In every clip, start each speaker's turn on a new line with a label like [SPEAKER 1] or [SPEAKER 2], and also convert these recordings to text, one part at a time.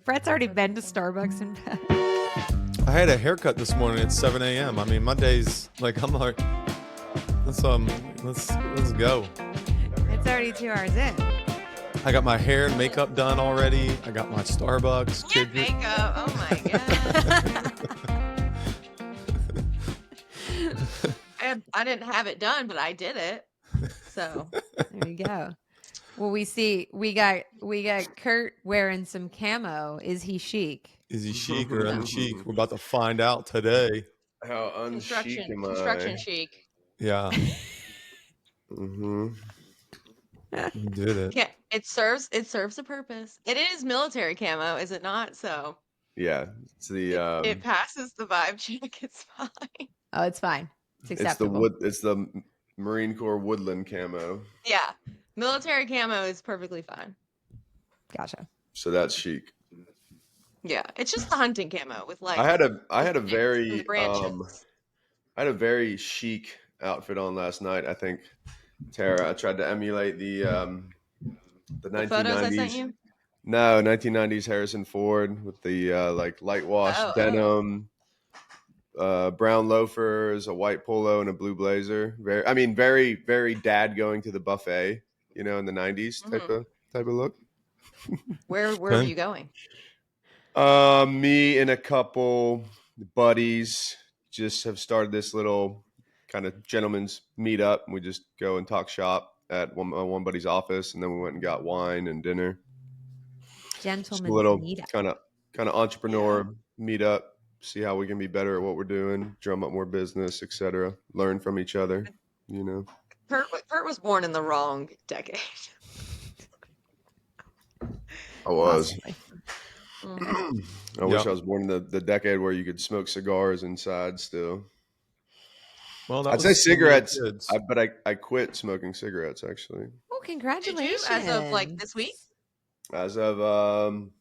[SPEAKER 1] Brett's already been to Starbucks and back.
[SPEAKER 2] I had a haircut this morning at 7 a.m. I mean, my day's like, I'm like, let's go.
[SPEAKER 1] It's already 2 hours in.
[SPEAKER 2] I got my hair and makeup done already. I got my Starbucks.
[SPEAKER 3] Your makeup. Oh my god. I didn't have it done, but I did it. So
[SPEAKER 1] there you go. Well, we got Kurt wearing some camo. Is he chic?
[SPEAKER 2] Is he chic or unchic? We're about to find out today.
[SPEAKER 4] How unchic am I?
[SPEAKER 3] Construction chic.
[SPEAKER 2] Yeah.
[SPEAKER 4] Mm-hmm.
[SPEAKER 2] You did it.
[SPEAKER 3] Yeah, it serves a purpose. It is military camo, is it not? So
[SPEAKER 4] Yeah, it's the
[SPEAKER 3] it passes the vibe check. It's fine.
[SPEAKER 1] Oh, it's fine. It's acceptable.
[SPEAKER 4] It's the Marine Corps woodland camo.
[SPEAKER 3] Yeah, military camo is perfectly fine.
[SPEAKER 1] Gotcha.
[SPEAKER 4] So that's chic.
[SPEAKER 3] Yeah, it's just the hunting camo with like.
[SPEAKER 4] I had a very
[SPEAKER 3] branches.
[SPEAKER 4] I had a very chic outfit on last night. I think, Tara, I tried to emulate the 1990s.
[SPEAKER 3] Photos I sent you?
[SPEAKER 4] No, 1990s Harrison Ford with the like light wash denim, brown loafers, a white polo, and a blue blazer. Very, very dad going to the buffet, in the 90s type of look.
[SPEAKER 3] Where are you going?
[SPEAKER 4] Me and a couple buddies just have started this little kind of gentleman's meetup. We just go and talk shop at one buddy's office, and then we went and got wine and dinner.
[SPEAKER 1] Gentleman's
[SPEAKER 4] little
[SPEAKER 1] meetup.
[SPEAKER 4] kind of entrepreneur meetup. See how we can be better at what we're doing, drum up more business, etc. Learn from each other.
[SPEAKER 3] Kurt was born in the wrong decade.
[SPEAKER 4] I was.
[SPEAKER 1] Mm-hmm.
[SPEAKER 4] I wish I was born in the decade where you could smoke cigars inside still.
[SPEAKER 2] Well,
[SPEAKER 4] I'd say cigarettes, but I quit smoking cigarettes actually.
[SPEAKER 1] Oh, congratulations!
[SPEAKER 3] Did you, as of like this week?
[SPEAKER 4] As of I'm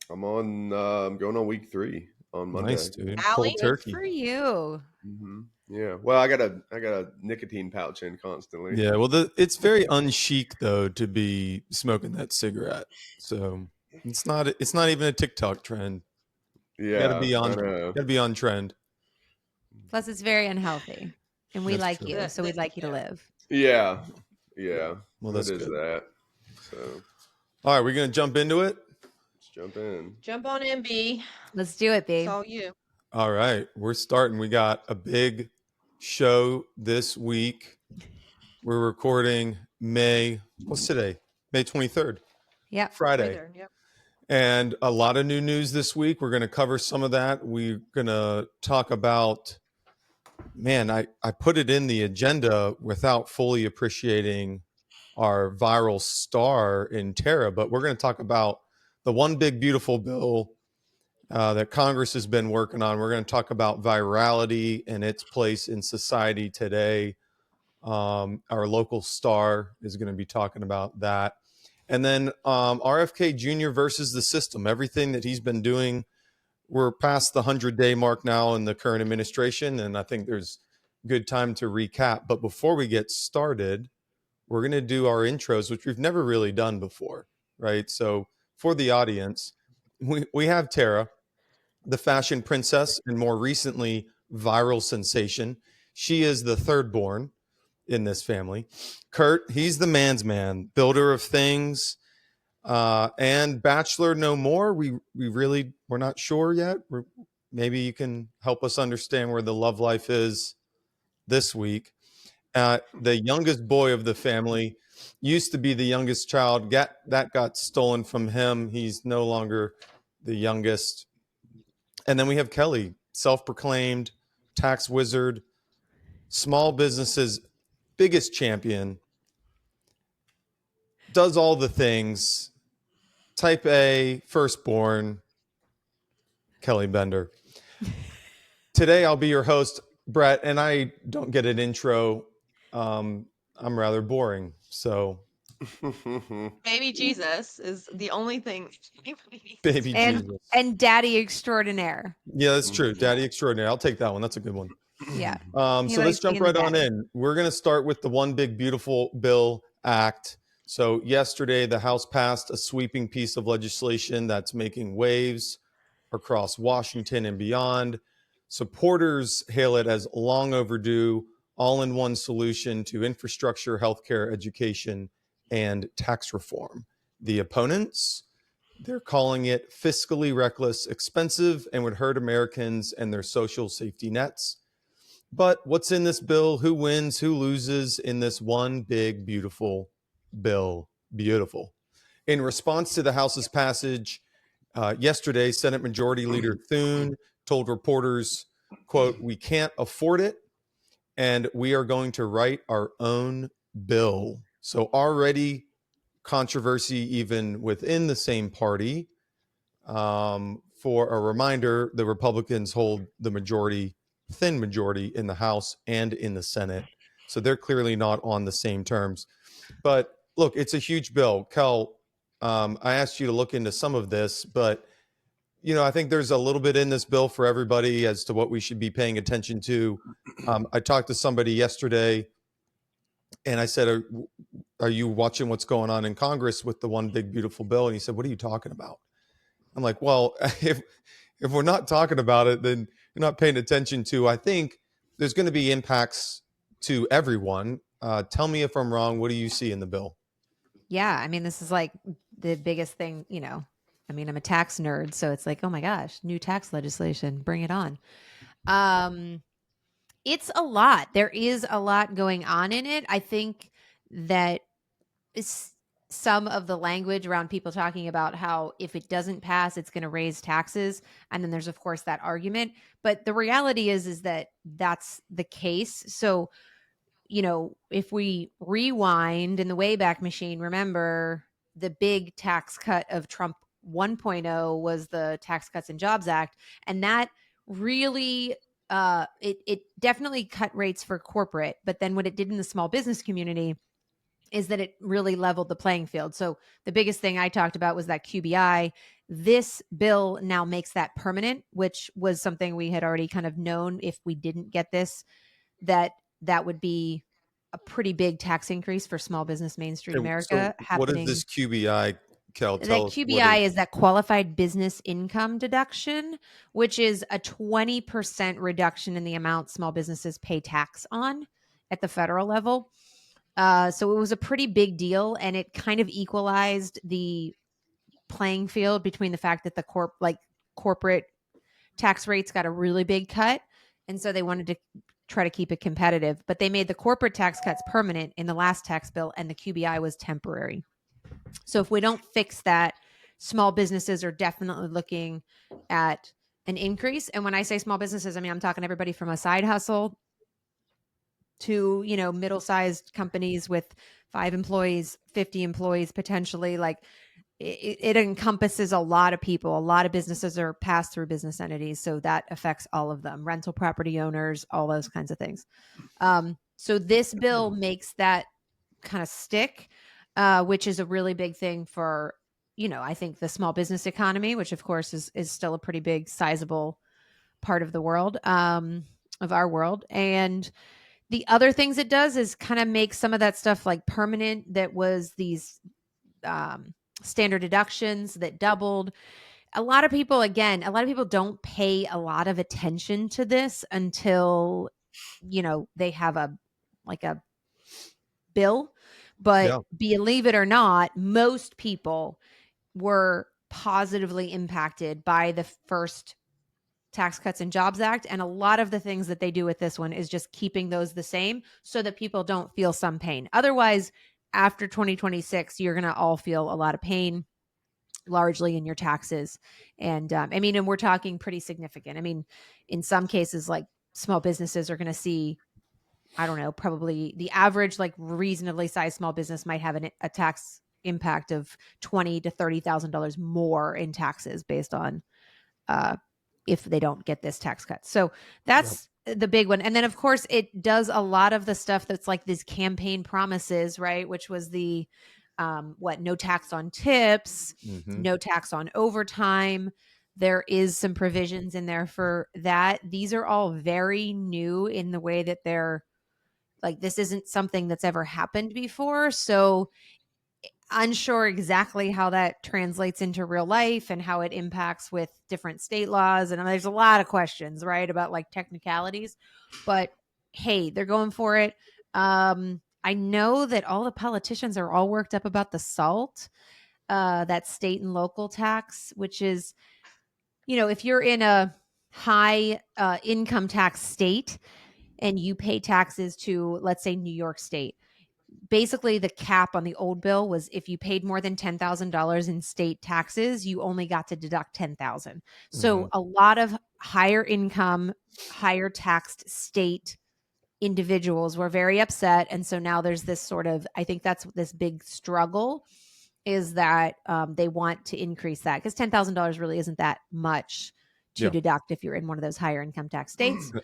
[SPEAKER 4] going on week 3 on Monday.
[SPEAKER 2] Nice, dude.
[SPEAKER 3] Allie,
[SPEAKER 2] Cold turkey.
[SPEAKER 1] Good for you.
[SPEAKER 4] Mm-hmm. Yeah. Well, I got a nicotine pouch in constantly.
[SPEAKER 2] Yeah. Well, it's very unchic though to be smoking that cigarette. So it's not even a TikTok trend.
[SPEAKER 4] Yeah.
[SPEAKER 2] Gotta be on trend.
[SPEAKER 1] Plus, it's very unhealthy, and we
[SPEAKER 2] That's
[SPEAKER 1] like
[SPEAKER 2] true.
[SPEAKER 1] you, so we'd like you to live.
[SPEAKER 4] Yeah. Yeah.
[SPEAKER 2] Well, that's
[SPEAKER 4] it is
[SPEAKER 2] good.
[SPEAKER 4] that. So.
[SPEAKER 2] All right, we're gonna jump into it.
[SPEAKER 4] Let's jump in.
[SPEAKER 3] Jump on in, B.
[SPEAKER 1] Let's do it, babe.
[SPEAKER 3] It's all you.
[SPEAKER 2] All right, we're starting. We got a big show this week. We're recording what's today? May 23rd.
[SPEAKER 1] Yeah.
[SPEAKER 2] Friday.
[SPEAKER 3] Yep.
[SPEAKER 2] And a lot of new news this week. We're going to cover some of that. We're going to talk about, I put it in the agenda without fully appreciating our viral star in Tara, but we're going to talk about the one big beautiful bill that Congress has been working on. We're going to talk about virality and its place in society today. Our local star is going to be talking about that. And then RFK Jr. versus the system, everything that he's been doing. We're past the 100-day mark now in the current administration, and I think there's good time to recap. But before we get started, we're going to do our intros, which we've never really done before, right? So for the audience, we have Tara, the fashion princess, and more recently, viral sensation. She is the third born in this family. Kurt, he's the man's man, builder of things, and bachelor no more. We're not sure yet. Maybe you can help us understand where the love life is this week. The youngest boy of the family used to be the youngest child. That got stolen from him. He's no longer the youngest. And then we have Kelly, self-proclaimed tax wizard, small businesses biggest champion, does all the things, type A, firstborn, Kelly Bender. Today I'll be your host, Brett, and I don't get an intro. I'm rather boring, so.
[SPEAKER 3] Baby Jesus is the only thing anybody needs.
[SPEAKER 2] Baby Jesus.
[SPEAKER 1] And daddy extraordinaire.
[SPEAKER 2] Yeah, that's true. Daddy extraordinaire. I'll take that one. That's a good one.
[SPEAKER 1] Yeah.
[SPEAKER 2] So let's jump right on in. We're going to start with the One Big Beautiful Bill Act. So yesterday, the House passed a sweeping piece of legislation that's making waves across Washington and beyond. Supporters hail it as long overdue, all-in-one solution to infrastructure, healthcare, education, and tax reform. The opponents, they're calling it fiscally reckless, expensive, and would hurt Americans and their social safety nets. But what's in this bill? Who wins? Who loses in this one big, beautiful bill? Beautiful. In response to the House's passage yesterday, Senate Majority Leader Thune told reporters, quote, "We can't afford it, and we are going to write our own bill." So already controversy even within the same party. For a reminder, the Republicans hold the majority, thin majority in the House and in the Senate. So they're clearly not on the same terms. But look, it's a huge bill. Kel, I asked you to look into some of this, but I think there's a little bit in this bill for everybody as to what we should be paying attention to. I talked to somebody yesterday and I said, are you watching what's going on in Congress with the one big beautiful bill? And he said, what are you talking about? I'm like, well, if we're not talking about it, then you're not paying attention to. I think there's going to be impacts to everyone. Tell me if I'm wrong. What do you see in the bill?
[SPEAKER 1] Yeah, I mean, this is like the biggest thing, I mean, I'm a tax nerd, so it's like, oh my gosh, new tax legislation, bring it on. It's a lot. There is a lot going on in it. I think that some of the language around people talking about how if it doesn't pass, it's going to raise taxes. And then there's, of course, that argument. But the reality is that that's the case. So, if we rewind in the Wayback Machine, remember the big tax cut of Trump 1.0 was the Tax Cuts and Jobs Act. And that really, it definitely cut rates for corporate. But then what it did in the small business community is that it really leveled the playing field. So the biggest thing I talked about was that QBI. This bill now makes that permanent, which was something we had already kind of known if we didn't get this, that would be a pretty big tax increase for small business Main Street America
[SPEAKER 2] So what is
[SPEAKER 1] happening.
[SPEAKER 2] this QBI, Kel?
[SPEAKER 1] That
[SPEAKER 2] Tell us what
[SPEAKER 1] QBI is that qualified business income deduction, which is a 20% reduction in the amount small businesses pay tax on at the federal level. So it was a pretty big deal, and it kind of equalized the playing field between the fact that the corporate tax rates got a really big cut, and so they wanted to try to keep it competitive. But they made the corporate tax cuts permanent in the last tax bill, and the QBI was temporary. So if we don't fix that, small businesses are definitely looking at an increase. And when I say small businesses, I mean, I'm talking everybody from a side hustle to, middle-sized companies with 5 employees, 50 employees, potentially. Like it encompasses a lot of people. A lot of businesses are pass-through business entities. So that affects all of them, rental property owners, all those kinds of things. So this bill makes that kind of stick, which is a really big thing for, I think the small business economy, which of course is still a pretty big, sizable part of the world, of our world. And the other things it does is kind of make some of that stuff like permanent. That was these standard deductions that doubled. A lot of people don't pay a lot of attention to this until, they have a bill. But
[SPEAKER 2] Yeah.
[SPEAKER 1] believe it or not, most people were positively impacted by the first Tax Cuts and Jobs Act. And a lot of the things that they do with this one is just keeping those the same so that people don't feel some pain. Otherwise, after 2026, you're going to all feel a lot of pain, largely in your taxes. And and we're talking pretty significant. I mean, in some cases, like small businesses are going to see, I don't know, probably the average, like reasonably sized small business might have a tax impact of $20,000 to $30,000 more in taxes based on if they don't get this tax cut. So that's the big one. And then, of course, it does a lot of the stuff that's like these campaign promises, right? Which was the no tax on tips, no tax on overtime. There is some provisions in there for that. These are all very new in the way that they're like, this isn't something that's ever happened before. So unsure exactly how that translates into real life and how it impacts with different state laws. And there's a lot of questions, right, about like technicalities. But hey, they're going for it. I know that all the politicians are all worked up about the SALT, that state and local tax, which is, if you're in a high income tax state and you pay taxes to, let's say, New York State, basically the cap on the old bill was if you paid more than $10,000 in state taxes, you only got to deduct 10,000. So a lot of higher income, higher taxed state individuals were very upset. And so now there's this sort of, I think that's this big struggle is that they want to increase that because $10,000 really isn't that much to deduct if you're in one of those higher income tax states.
[SPEAKER 2] They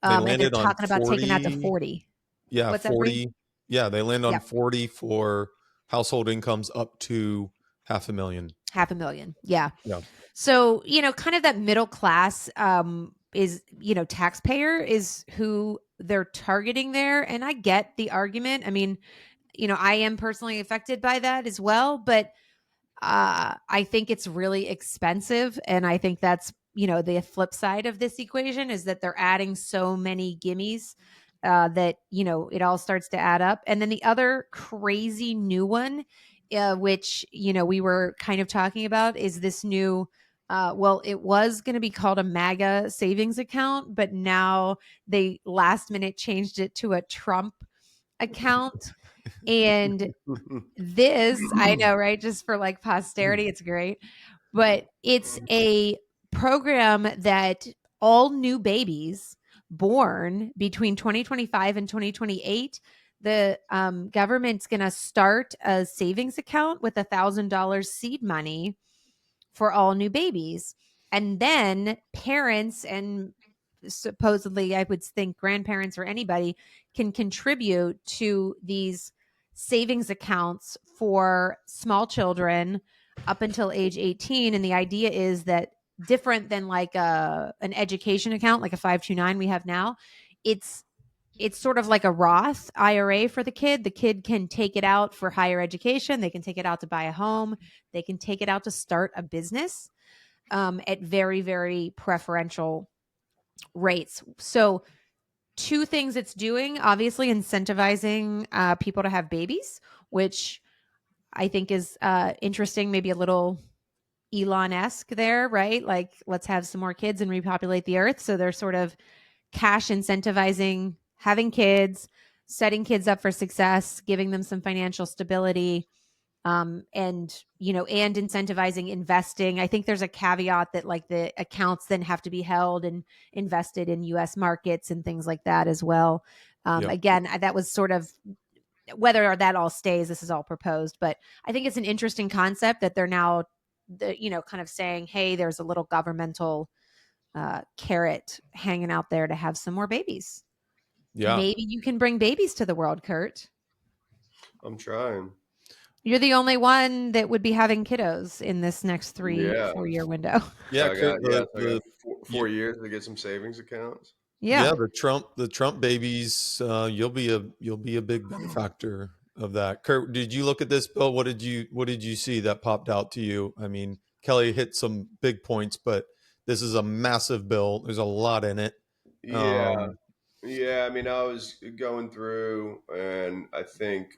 [SPEAKER 1] And they're
[SPEAKER 2] landed on
[SPEAKER 1] talking about
[SPEAKER 2] 40,
[SPEAKER 1] taking that to 40.
[SPEAKER 2] Yeah,
[SPEAKER 1] What's
[SPEAKER 2] 40. Yeah, they land on
[SPEAKER 1] Yep.
[SPEAKER 2] 40 for household incomes up to $500,000.
[SPEAKER 1] $500,000. Yeah.
[SPEAKER 2] Yeah.
[SPEAKER 1] So, kind of that middle class is, taxpayer is who they're targeting there. And I get the argument. I mean, I am personally affected by that as well, but I think it's really expensive. And I think that's, the flip side of this equation is that they're adding so many gimmies that, it all starts to add up. And then the other crazy new one, which, we were kind of talking about is this new, well, it was going to be called a MAGA savings account, but now they last minute changed it to a Trump account. And this, I know, right? Just for like posterity, it's great. But it's a program that all new babies born between 2025 and 2028, the government's going to start a savings account with $1,000 seed money for all new babies. And then parents and supposedly, I would think grandparents or anybody can contribute to these savings accounts for small children up until age 18. And the idea is that different than like an education account, like a 529 we have now, it's sort of like a Roth IRA for the kid. The kid can take it out for higher education. They can take it out to buy a home. They can take it out to start a business at very, very preferential rates. So, two things it's doing, obviously incentivizing people to have babies, which I think is interesting, maybe a little Elon-esque there, right? Like, let's have some more kids and repopulate the earth. So they're sort of cash incentivizing having kids, setting kids up for success, giving them some financial stability, and incentivizing investing. I think there's a caveat that like the accounts then have to be held and invested in U.S. markets and things like that as well. Again, that was sort of whether that all stays. This is all proposed, but I think it's an interesting concept that they're now, kind of saying, hey, there's a little governmental carrot hanging out there to have some more babies.
[SPEAKER 2] Yeah.
[SPEAKER 1] Maybe you can bring babies to the world, Kurt.
[SPEAKER 4] I'm trying.
[SPEAKER 1] You're the only one that would be having kiddos in this next 4 year window.
[SPEAKER 2] Yeah,
[SPEAKER 4] I got 4 years to get some savings accounts.
[SPEAKER 1] Yeah.
[SPEAKER 2] The Trump babies. You'll be a big benefactor of that. Kurt, did you look at this bill? What did you see that popped out to you? I mean, Kelly hit some big points, but this is a massive bill. There's a lot in it.
[SPEAKER 4] Yeah. I mean, I was going through, and I think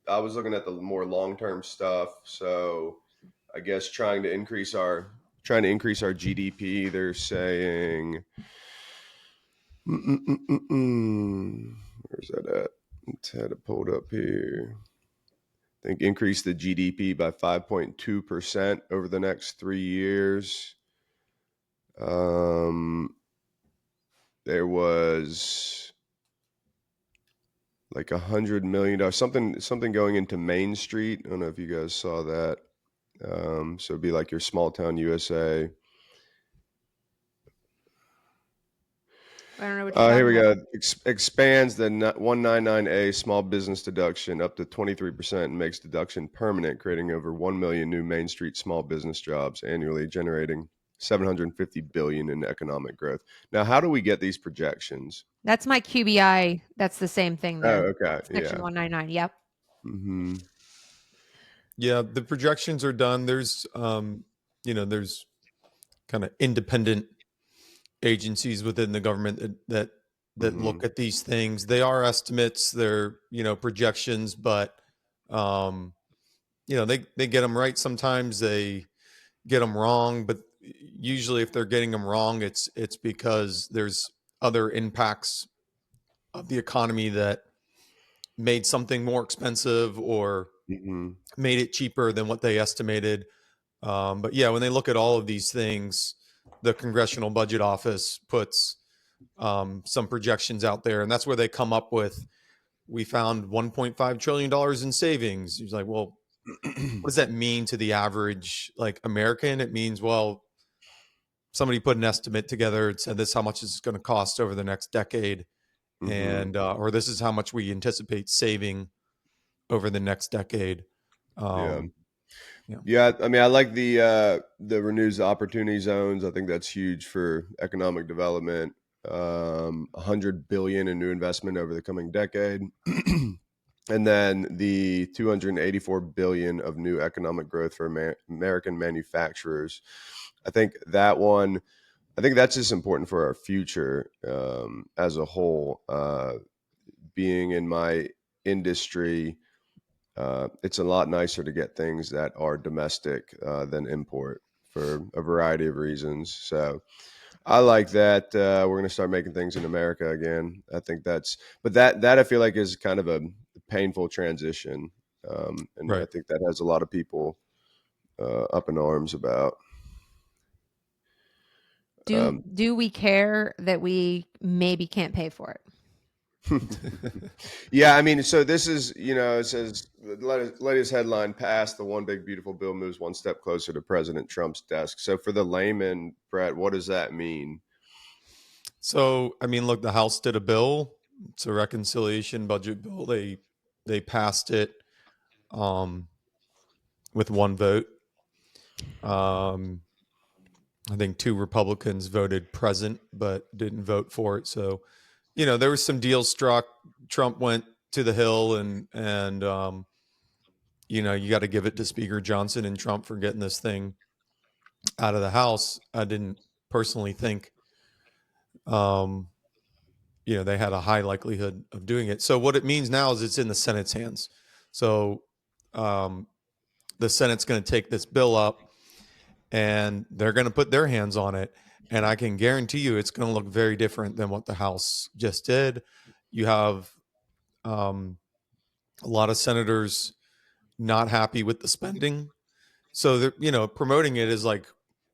[SPEAKER 4] I was looking at the more long-term stuff. So, I guess trying to increase our GDP. They're saying, where's that at? Let's had it pulled up here. I think increase the GDP by 5.2% over the next 3 years. There was like $100 million, something going into Main Street. I don't know if you guys saw that. So it'd be like your small town USA.
[SPEAKER 1] I don't know what you're
[SPEAKER 4] Here we
[SPEAKER 1] about.
[SPEAKER 4] go. Expands the 199A small business deduction up to 23% and makes deduction permanent, creating over 1 million new Main Street small business jobs annually, generating $750 billion in economic growth. Now, how do we get these projections?
[SPEAKER 1] That's my QBI. That's the same thing there.
[SPEAKER 4] Oh, okay.
[SPEAKER 1] Section 199. Yep.
[SPEAKER 4] Mm-hmm.
[SPEAKER 2] Yeah, the projections are done. There's there's kind of independent agencies within the government that
[SPEAKER 4] Mm-hmm.
[SPEAKER 2] look at these things. They are estimates, they're projections, but they get them right. Sometimes they get them wrong, but usually if they're getting them wrong, it's because there's other impacts of the economy that made something more expensive or
[SPEAKER 4] Mm-hmm.
[SPEAKER 2] made it cheaper than what they estimated. But yeah, when they look at all of these things, the Congressional Budget Office puts some projections out there, and that's where they come up with, we found $1.5 trillion in savings. He's like, well, what does that mean to the average like American? It means, well, somebody put an estimate together and said this is how much it's going to cost over the next decade,
[SPEAKER 4] Mm-hmm.
[SPEAKER 2] and or this is how much we anticipate saving over the next decade.
[SPEAKER 4] Yeah.
[SPEAKER 2] Um, yeah.
[SPEAKER 4] Yeah, I mean, I like the renews the opportunity zones. I think that's huge for economic development. 100 billion in new investment over the coming decade, and then the 284 billion of new economic growth for American manufacturers. I think that one. I think that's just important for our future as a whole. Being in my industry, it's a lot nicer to get things that are domestic than import for a variety of reasons. So I like that we're going to start making things in America again. I think but that I feel like is kind of a painful transition, and I
[SPEAKER 2] Right.
[SPEAKER 4] think that has a lot of people up in arms about.
[SPEAKER 1] Do we care that we maybe can't pay for it?
[SPEAKER 4] Yeah, I mean, so this is, it says the latest headline passed. The one big beautiful bill moves one step closer to President Trump's desk. So for the layman, Brett, what does that mean?
[SPEAKER 2] So, I mean, look, the House did a bill. It's a reconciliation budget bill. They passed it um, with one vote. I think two Republicans voted present but didn't vote for it. So, there was some deals struck. Trump went to the Hill, and you got to give it to Speaker Johnson and Trump for getting this thing out of the House. I didn't personally think um, they had a high likelihood of doing it. So what it means now is it's in the Senate's hands. So um, the Senate's going to take this bill up and they're going to put their hands on it. And I can guarantee you it's going to look very different than what the House just did. You have a lot of senators not happy with the spending. So they're, promoting it as like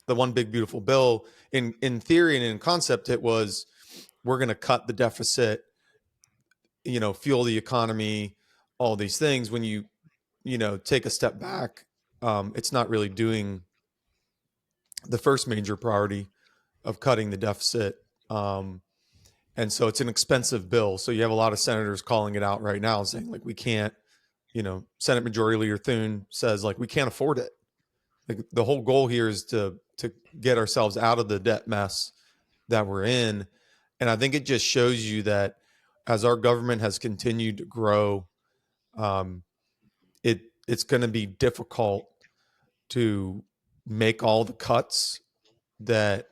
[SPEAKER 2] the one big beautiful bill. In theory and in concept, it was, we're going to cut the deficit, fuel the economy, all these things. When you take a step back, it's not really doing the first major priority of cutting the deficit. And so it's an expensive bill. So you have a lot of senators calling it out right now, saying like, we can't, Senate Majority Leader Thune says like, we can't afford it. Like the whole goal here is to get ourselves out of the debt mess that we're in. And I think it just shows you that as our government has continued to grow, um, it's going to be difficult to make all the cuts that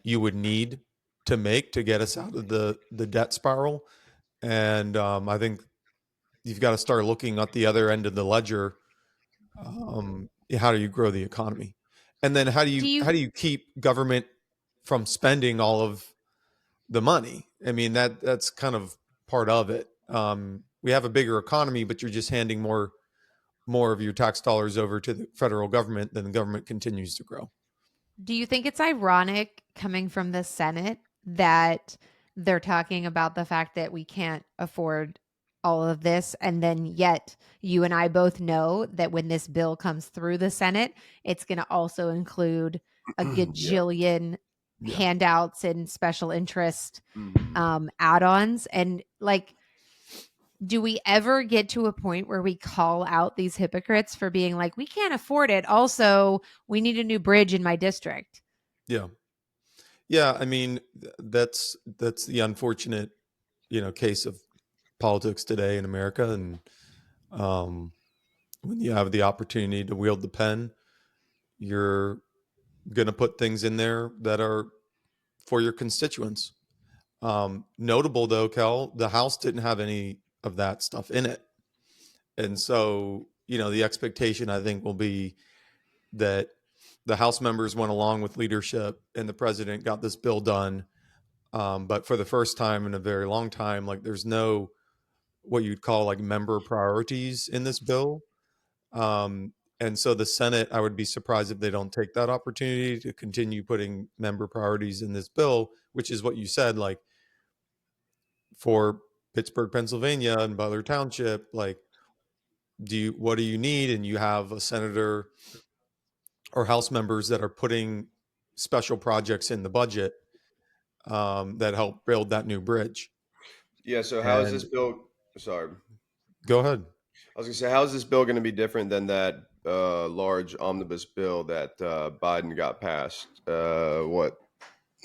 [SPEAKER 2] you would need to make to get us out of the debt spiral. And I think you've got to start looking at the other end of the ledger. How do you grow the economy? And then how do
[SPEAKER 1] Do
[SPEAKER 2] you
[SPEAKER 1] you
[SPEAKER 2] how do you keep government from spending all of the money? I mean, that's kind of part of it. We have a bigger economy, but you're just handing more of your tax dollars over to the federal government, then the government continues to grow.
[SPEAKER 1] Do you think it's ironic coming from the Senate that they're talking about the fact that we can't afford all of this, and then yet you and I both know that when this bill comes through the Senate, it's going to also include a
[SPEAKER 4] Yeah.
[SPEAKER 1] gajillion
[SPEAKER 2] Yeah.
[SPEAKER 1] handouts and special interest
[SPEAKER 4] Mhm.
[SPEAKER 1] add-ons, and like, do we ever get to a point where we call out these hypocrites for being like, we can't afford it, also we need a new bridge in my district?
[SPEAKER 2] Yeah. Yeah. I mean, that's the unfortunate, case of politics today in America. And When you have the opportunity to wield the pen, you're going to put things in there that are for your constituents. Notable though, Kel, the House didn't have any of that stuff in it. And so, the expectation I think will be that the House members went along with leadership and the president got this bill done. But for the first time in a very long time, like there's no what you'd call like member priorities in this bill. And so the Senate, I would be surprised if they don't take that opportunity to continue putting member priorities in this bill, which is what you said, like for Pittsburgh, Pennsylvania and Butler Township, like what do you need? And you have a senator or House members that are putting special projects in the budget that help build that new bridge.
[SPEAKER 4] Yeah. So how is
[SPEAKER 2] And
[SPEAKER 4] this bill? Sorry,
[SPEAKER 2] go ahead.
[SPEAKER 4] I was gonna say, how is this bill going to be different than that large omnibus bill that Biden got passed?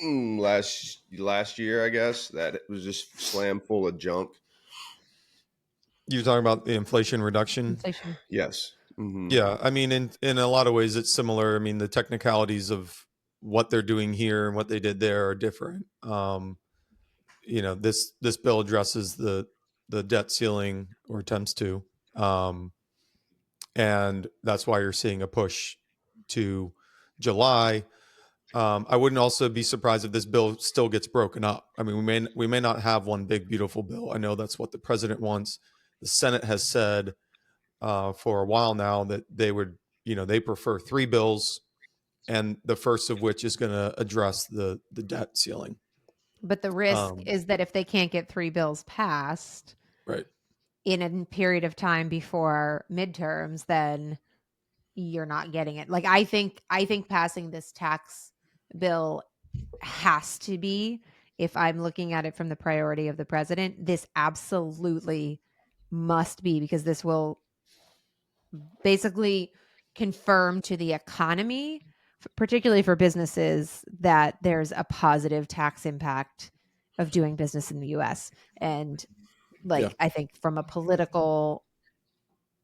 [SPEAKER 4] Last year, I guess, that it was just slam full of junk.
[SPEAKER 2] You're talking about the Inflation Reduction?
[SPEAKER 1] Inflation.
[SPEAKER 4] Yes. Mm-hmm.
[SPEAKER 2] Yeah, I mean, in a lot of ways, it's similar. I mean, the technicalities of what they're doing here and what they did there are different. This bill addresses the debt ceiling or attempts to, and that's why you're seeing a push to July. I wouldn't also be surprised if this bill still gets broken up. I mean, we may not have one big beautiful bill. I know that's what the president wants. The Senate has said for a while now that they would, they prefer 3 bills, and the first of which is going to address the debt ceiling.
[SPEAKER 1] But the risk is that if they can't get 3 bills passed
[SPEAKER 2] right
[SPEAKER 1] in a period of time before midterms, then you're not getting it. Like I think passing this tax bill has to be, if I'm looking at it from the priority of the president, this absolutely must be, because this will basically confirm to the economy, particularly for businesses, that there's a positive tax impact of doing business in the US. And I think from a political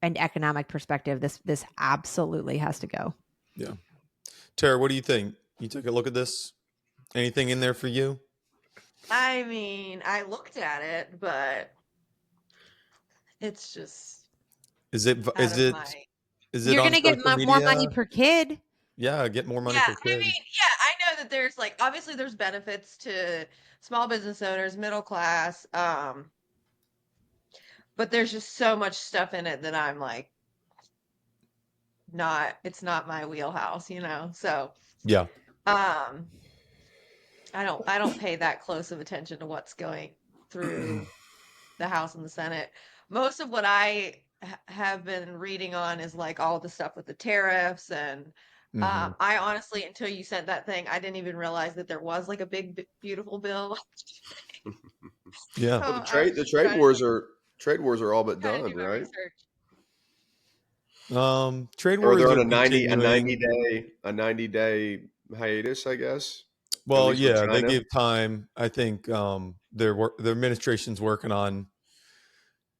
[SPEAKER 1] and economic perspective, this absolutely has to go.
[SPEAKER 2] Yeah. Tara, what do you think? You took a look at this? Anything in there for you?
[SPEAKER 3] I mean, I looked at it, but it's just
[SPEAKER 1] You're going to get more money per kid.
[SPEAKER 2] Yeah, get more money
[SPEAKER 3] Yeah,
[SPEAKER 2] per kid.
[SPEAKER 3] I mean, yeah, I know that there's obviously there's benefits to small business owners, middle class, but there's just so much stuff in it that I'm like, it's not my wheelhouse, So,
[SPEAKER 2] Yeah.
[SPEAKER 3] I don't pay that close of attention to what's going through the House and the Senate. Most of what I have been reading on is like all the stuff with the tariffs, and I honestly, until you sent that thing, I didn't even realize that there was like a big beautiful bill.
[SPEAKER 2] Yeah.
[SPEAKER 3] So
[SPEAKER 4] Well, the trade wars are all but
[SPEAKER 3] trying to
[SPEAKER 4] done,
[SPEAKER 3] do my
[SPEAKER 4] right?
[SPEAKER 3] research.
[SPEAKER 2] Trade
[SPEAKER 4] Or
[SPEAKER 2] wars
[SPEAKER 4] they're on
[SPEAKER 2] are
[SPEAKER 4] a 90
[SPEAKER 2] continuing.
[SPEAKER 4] day hiatus, I guess.
[SPEAKER 2] Well, yeah, they gave time. I think the administration's working on,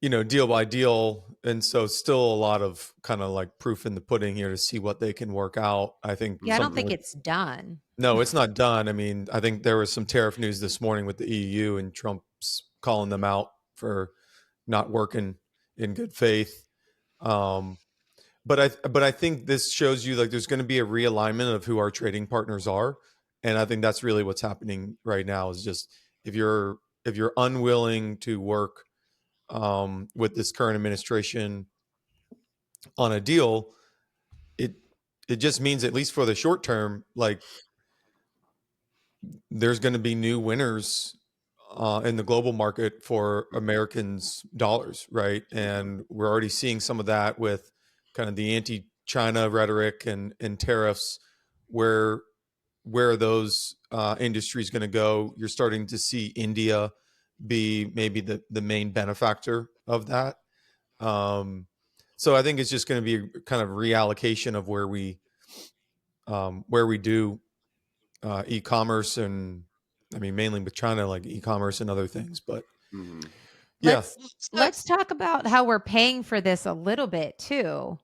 [SPEAKER 2] deal by deal, and so still a lot of kind of like proof in the pudding here to see what they can work out. I think.
[SPEAKER 1] Yeah, I don't think it's done.
[SPEAKER 2] No, it's not done. I mean, I think there was some tariff news this morning with the EU, and Trump's calling them out for not working in good faith. But I think this shows you like there's going to be a realignment of who our trading partners are, and I think that's really what's happening right now. Is just if you're unwilling to work with this current administration on a deal, it just means, at least for the short term, like there's going to be new winners in the global market for Americans' dollars, right? And we're already seeing some of that with kind of the anti-China rhetoric and tariffs. Where are those industries going to go? You're starting to see India be maybe the main benefactor of that. So I think it's just going to be a kind of reallocation of where we do e-commerce, and I mean mainly with China, like e-commerce and other things. But
[SPEAKER 1] Let's talk about how we're paying for this a little bit too,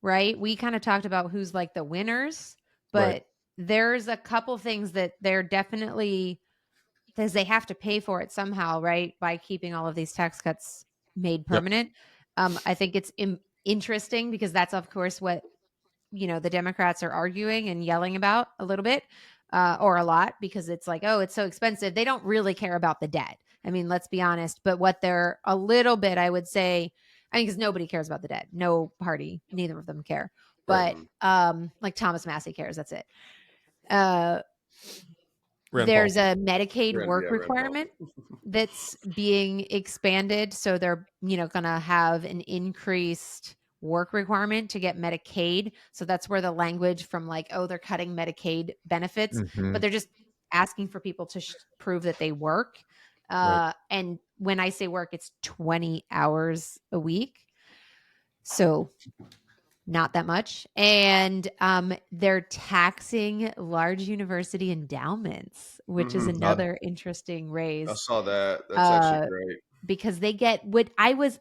[SPEAKER 1] right? We kind of talked about who's like the winners, but there's a couple things that they're definitely, because they have to pay for it somehow, right? By keeping all of these tax cuts made permanent. I think it's interesting because that's of course what the Democrats are arguing and yelling about a little bit, or a lot, because it's like, oh, it's so expensive. They don't really care about the debt. I mean, let's be honest. But what they're a little bit, I would say, I mean, because nobody cares about the debt. No party, neither of them care. But like Thomas Massey cares. That's it. There's a Medicaid work requirement that's being expanded. So they're, going to have an increased work requirement to get Medicaid. So that's where the language from like, oh, they're cutting Medicaid benefits, but they're just asking for people to prove that they work. And when I say work, it's 20 hours a week. So not that much. And they're taxing large university endowments, which is another interesting raise.
[SPEAKER 4] I saw that. That's actually great.
[SPEAKER 1] Because they get what I was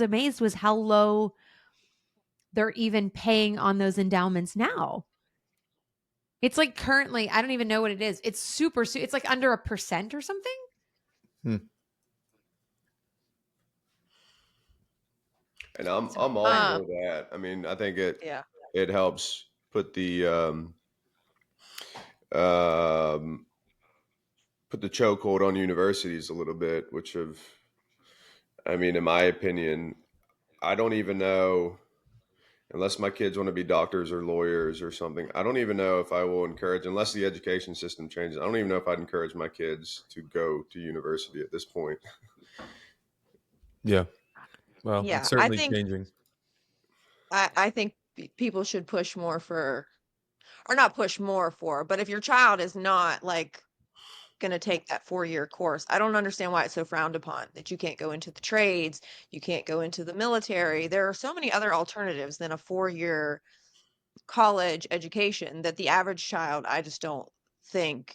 [SPEAKER 1] amazed was how low they're even paying on those endowments now. It's like currently, I don't even know what it is. It's it's like under 1% or something.
[SPEAKER 4] And I'm all for that. I mean, I think it helps put the chokehold on universities a little bit, I mean, in my opinion, I don't even know, unless my kids want to be doctors or lawyers or something, I don't even know if I will encourage, unless the education system changes, I don't even know if I'd encourage my kids to go to university at this point.
[SPEAKER 2] Yeah. Well, it's certainly changing.
[SPEAKER 3] I think people should push more for, or not push more for, but if your child is not like going to take that 4-year course, I don't understand why it's so frowned upon that you can't go into the trades, you can't go into the military. There are so many other alternatives than a 4-year college education that the average child, I just don't think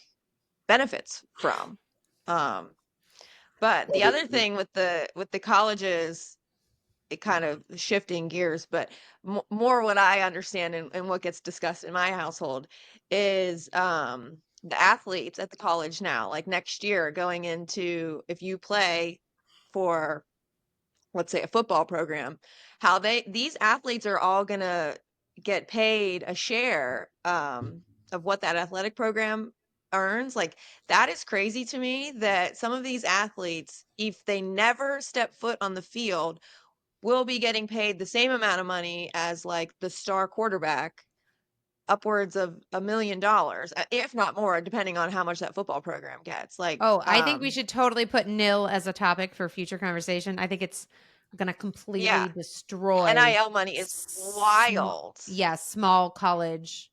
[SPEAKER 3] benefits from. But the other thing with the colleges, it kind of shifting gears, but more what I understand and what gets discussed in my household is the athletes at the college now, like next year going into, if you play for, let's say, a football program, how these athletes are all going to get paid a share of what that athletic program earns. Like, that is crazy to me that some of these athletes, if they never step foot on the field, will be getting paid the same amount of money as like the star quarterback, upwards of $1 million, if not more, depending on how much that football program gets. Like,
[SPEAKER 1] I think we should totally put nil as a topic for future conversation. I think it's going to completely destroy.
[SPEAKER 3] NIL money is wild.
[SPEAKER 1] Small college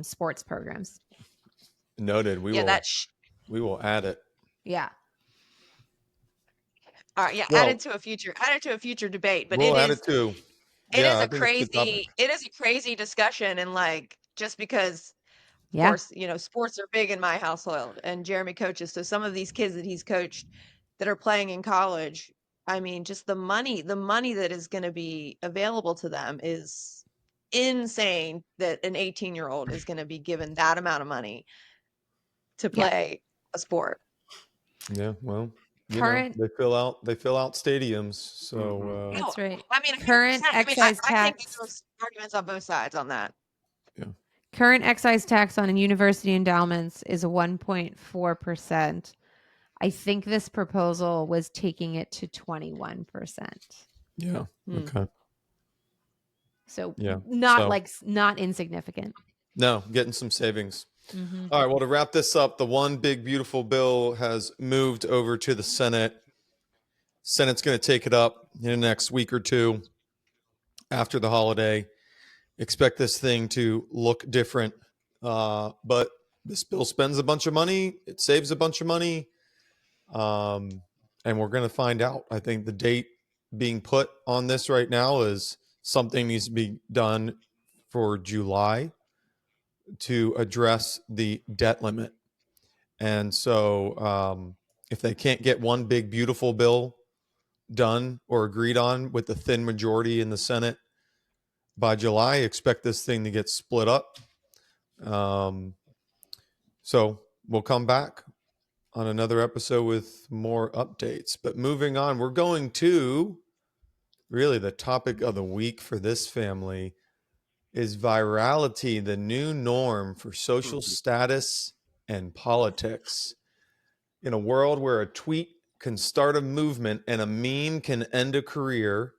[SPEAKER 1] sports programs.
[SPEAKER 2] Noted. We will add it.
[SPEAKER 1] Yeah.
[SPEAKER 3] All right. Yeah. Add it to a future debate, but
[SPEAKER 2] we'll add it too.
[SPEAKER 3] It is a crazy discussion. And like, just because, of course, sports are big in my household and Jeremy coaches. So some of these kids that he's coached that are playing in college, I mean, just the money that is going to be available to them is insane, that an 18-year-old is going to be given that amount of money to play a sport.
[SPEAKER 2] Yeah. Well, they fill out stadiums. So
[SPEAKER 1] that's right.
[SPEAKER 3] I mean,
[SPEAKER 1] current excise tax.
[SPEAKER 3] I think there's arguments on both sides on that.
[SPEAKER 2] Yeah.
[SPEAKER 1] Current excise tax on university endowments is 1.4%. I think this proposal was taking it to 21%.
[SPEAKER 2] Yeah. Okay.
[SPEAKER 1] So not insignificant.
[SPEAKER 2] No, getting some savings. All right. Well, to wrap this up, the one big beautiful bill has moved over to the Senate. Senate's going to take it up in the next week or two after the holiday. Expect this thing to look different. But this bill spends a bunch of money. It saves a bunch of money. And we're going to find out. I think the date being put on this right now is something needs to be done for July to address the debt limit. And so if they can't get one big, beautiful bill done or agreed on with the thin majority in the Senate by July, expect this thing to get split up. So we'll come back on another episode with more updates. But moving on, we're going to really the topic of the week for this family is virality, the new norm for social status and politics. In a world where a tweet can start a movement and a meme can end a career,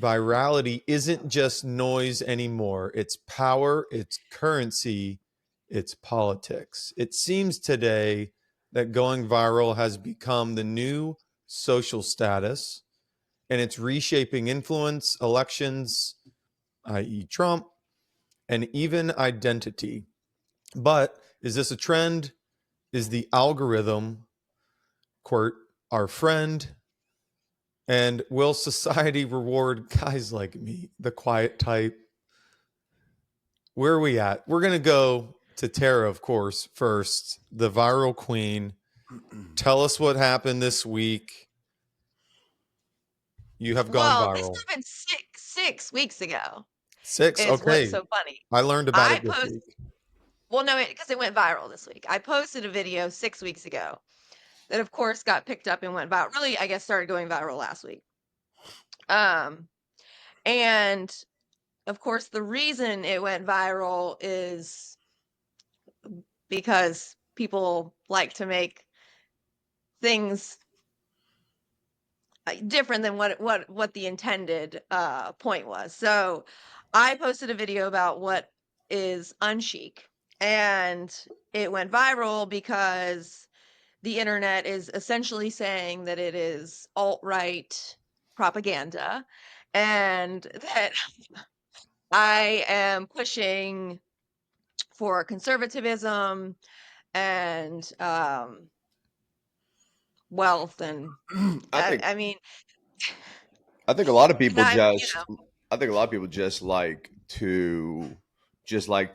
[SPEAKER 2] virality isn't just noise anymore. It's power, it's currency, it's politics. It seems today that going viral has become the new social status, and it's reshaping influence, elections, i.e., Trump, and even identity. But is this a trend? Is the algorithm, quote, our friend? And will society reward guys like me, the quiet type? Where are we at? We're going to go to Tara, of course, first, the viral queen. Tell us what happened this week. You have gone
[SPEAKER 3] Well, this
[SPEAKER 2] viral.
[SPEAKER 3] happened six weeks ago.
[SPEAKER 2] 6?
[SPEAKER 3] Is
[SPEAKER 2] Okay.
[SPEAKER 3] what's so funny.
[SPEAKER 2] I learned about it this week.
[SPEAKER 3] Well, no, because it went viral this week. I posted a video 6 weeks ago that, of course, got picked up and went viral. Really, I guess started going viral last week. And of course, the reason it went viral is because people like to make things different than what the intended point was. So I posted a video about what is unchic, and it went viral because the internet is essentially saying that it is alt-right propaganda and that I am pushing for conservatism and wealth and I mean
[SPEAKER 4] I think a lot of
[SPEAKER 3] and
[SPEAKER 4] people
[SPEAKER 3] I'm
[SPEAKER 4] just I think a lot of people just like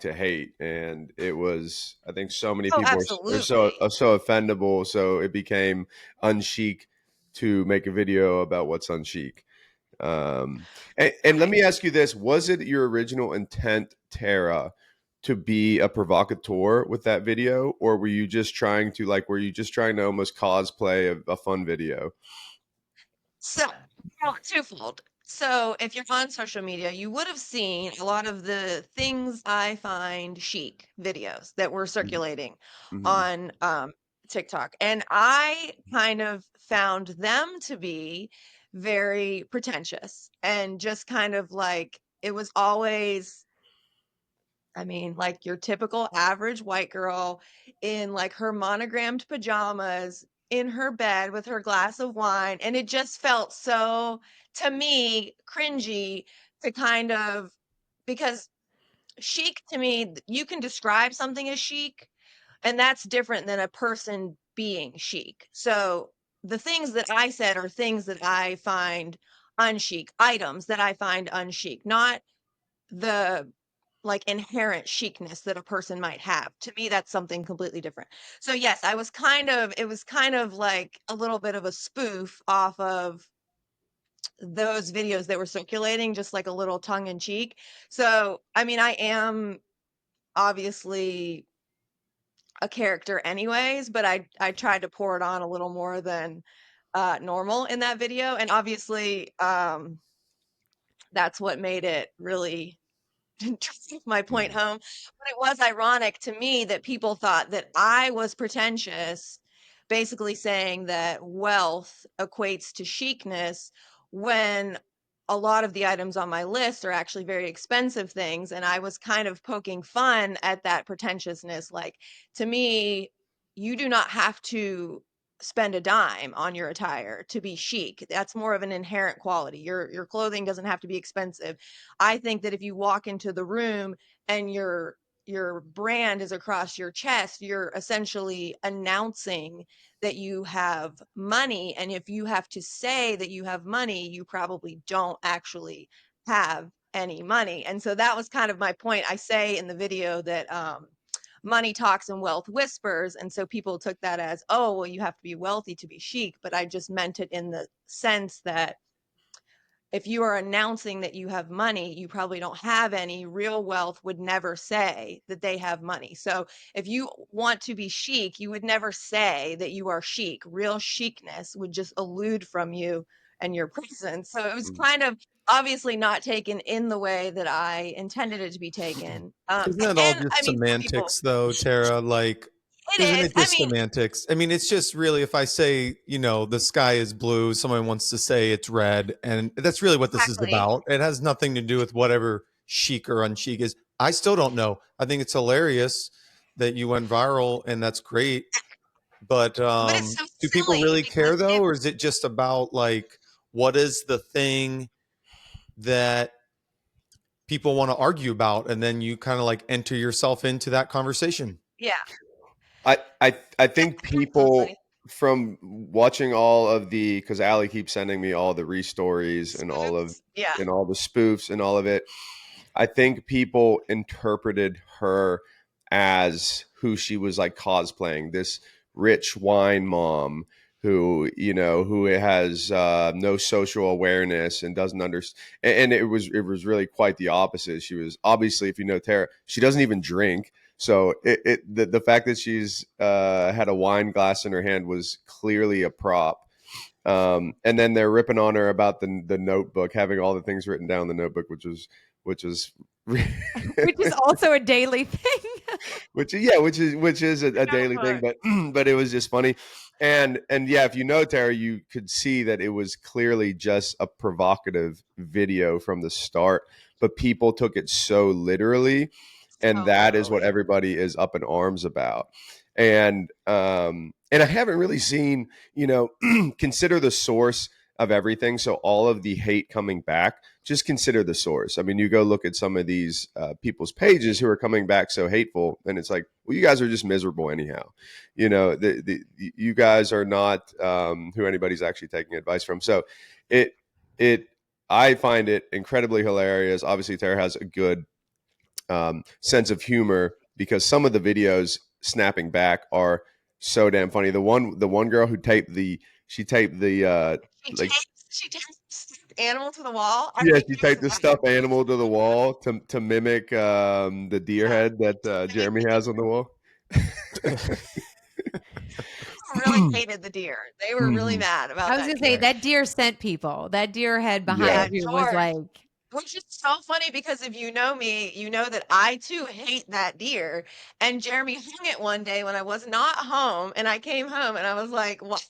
[SPEAKER 4] to hate, and it was, I think so many
[SPEAKER 3] oh
[SPEAKER 4] people
[SPEAKER 3] absolutely
[SPEAKER 4] are so offendable, so it became unchic to make a video about what's unchic. And let me ask you this: was it your original intent, Tara, to be a provocateur with that video, or were you just trying to almost cosplay a fun video?
[SPEAKER 3] So, well, twofold. So, if you're on social media, you would have seen a lot of the things I find chic videos that were circulating
[SPEAKER 4] Mm-hmm.
[SPEAKER 3] on TikTok. And I kind of found them to be very pretentious and just kind of like it was always, I mean, like your typical average white girl in like her monogrammed pajamas in her bed with her glass of wine. And it just felt so, to me, cringy to kind of, because chic to me, you can describe something as chic, and that's different than a person being chic. So the things that I said are things that I find unchic, items that I find unchic, not the like inherent chicness that a person might have. To me, that's something completely different. So yes, it was kind of like a little bit of a spoof off of those videos that were circulating, just like a little tongue in cheek. So, I mean, I am obviously a character anyways, but I tried to pour it on a little more than normal in that video. And obviously, that's what made it really drive my point home. But it was ironic to me that people thought that I was pretentious, basically saying that wealth equates to chicness when a lot of the items on my list are actually very expensive things. And I was kind of poking fun at that pretentiousness. Like, to me, you do not have to spend a dime on your attire to be chic. That's more of an inherent quality. Your clothing doesn't have to be expensive. I think that if you walk into the room and your brand is across your chest, you're essentially announcing that you have money. And if you have to say that you have money, you probably don't actually have any money. And so that was kind of my point. I say in the video that money talks and wealth whispers. And so people took that as, oh, well, you have to be wealthy to be chic. But I just meant it in the sense that if you are announcing that you have money, you probably don't have any. Real wealth would never say that they have money. So if you want to be chic, you would never say that you are chic. Real chicness would just elude from you and your presence. So it was kind of obviously not taken in the way that I intended it to be taken.
[SPEAKER 2] Isn't that all
[SPEAKER 3] And
[SPEAKER 2] just
[SPEAKER 3] I mean, some people,
[SPEAKER 2] semantics, though, Tara? Like,
[SPEAKER 3] it
[SPEAKER 2] isn't
[SPEAKER 3] is.
[SPEAKER 2] it
[SPEAKER 3] I
[SPEAKER 2] just
[SPEAKER 3] mean,
[SPEAKER 2] semantics? I mean, it's just really, if I say, the sky is blue, someone wants to say it's red. And that's really what this is
[SPEAKER 3] exactly.
[SPEAKER 2] about. It has nothing to do with whatever chic or unchic is. I still don't know. I think it's hilarious that you went viral, and that's great. But
[SPEAKER 3] But it's so
[SPEAKER 2] do people
[SPEAKER 3] silly
[SPEAKER 2] really care,
[SPEAKER 3] because
[SPEAKER 2] though? Or is it just about, like, what is the thing that people want to argue about? And then you kind of like enter yourself into that conversation.
[SPEAKER 3] yeah.
[SPEAKER 4] I think people
[SPEAKER 3] Exactly.
[SPEAKER 4] from watching all of the, because Allie keeps sending me all the re-stories and
[SPEAKER 3] Spoofs. Yeah.
[SPEAKER 4] all the spoofs and all of it. I think people interpreted her as who she was, like cosplaying, this rich wine mom who has no social awareness and doesn't understand. And it was really quite the opposite. She was obviously, if you know Tara, she doesn't even drink. So the fact that she's had a wine glass in her hand was clearly a prop. And then they're ripping on her about the notebook, having all the things written down in the notebook, which was
[SPEAKER 1] Which is also a daily thing.
[SPEAKER 4] which is a
[SPEAKER 3] So
[SPEAKER 4] daily thing,
[SPEAKER 3] fun.
[SPEAKER 4] but it was just funny. And yeah, if you know Tara, you could see that it was clearly just a provocative video from the start, but people took it so literally, and
[SPEAKER 3] So
[SPEAKER 4] that is what
[SPEAKER 3] literally.
[SPEAKER 4] everybody is up in arms about. And I haven't really seen, consider the source of everything. So all of the hate coming back, just consider the source. I mean, you go look at some of these people's pages who are coming back so hateful, and it's like, well, you guys are just miserable anyhow. You guys are not who anybody's actually taking advice from. So it it I find it incredibly hilarious. Obviously, Tara has a good sense of humor, because some of the videos snapping back are so damn funny. The one girl who taped the she taped the like
[SPEAKER 3] She takes the stuffed animal to the wall. I
[SPEAKER 4] yeah,
[SPEAKER 3] think
[SPEAKER 4] she
[SPEAKER 3] it's
[SPEAKER 4] taped the stuffed animal to the wall to mimic the deer
[SPEAKER 3] yeah.
[SPEAKER 4] head that Jeremy has on the wall.
[SPEAKER 3] People really hated the deer. They were really
[SPEAKER 4] Mhm.
[SPEAKER 3] mad about
[SPEAKER 1] I was
[SPEAKER 3] that
[SPEAKER 1] gonna say
[SPEAKER 3] deer.
[SPEAKER 1] that deer sent people. That deer head
[SPEAKER 4] Yeah.
[SPEAKER 3] Yeah,
[SPEAKER 1] behind you was
[SPEAKER 3] George.
[SPEAKER 1] like,
[SPEAKER 3] Which is so funny because if you know me, you know that I too hate that deer. And Jeremy hung it one day when I was not home, and I came home and I was like, "What?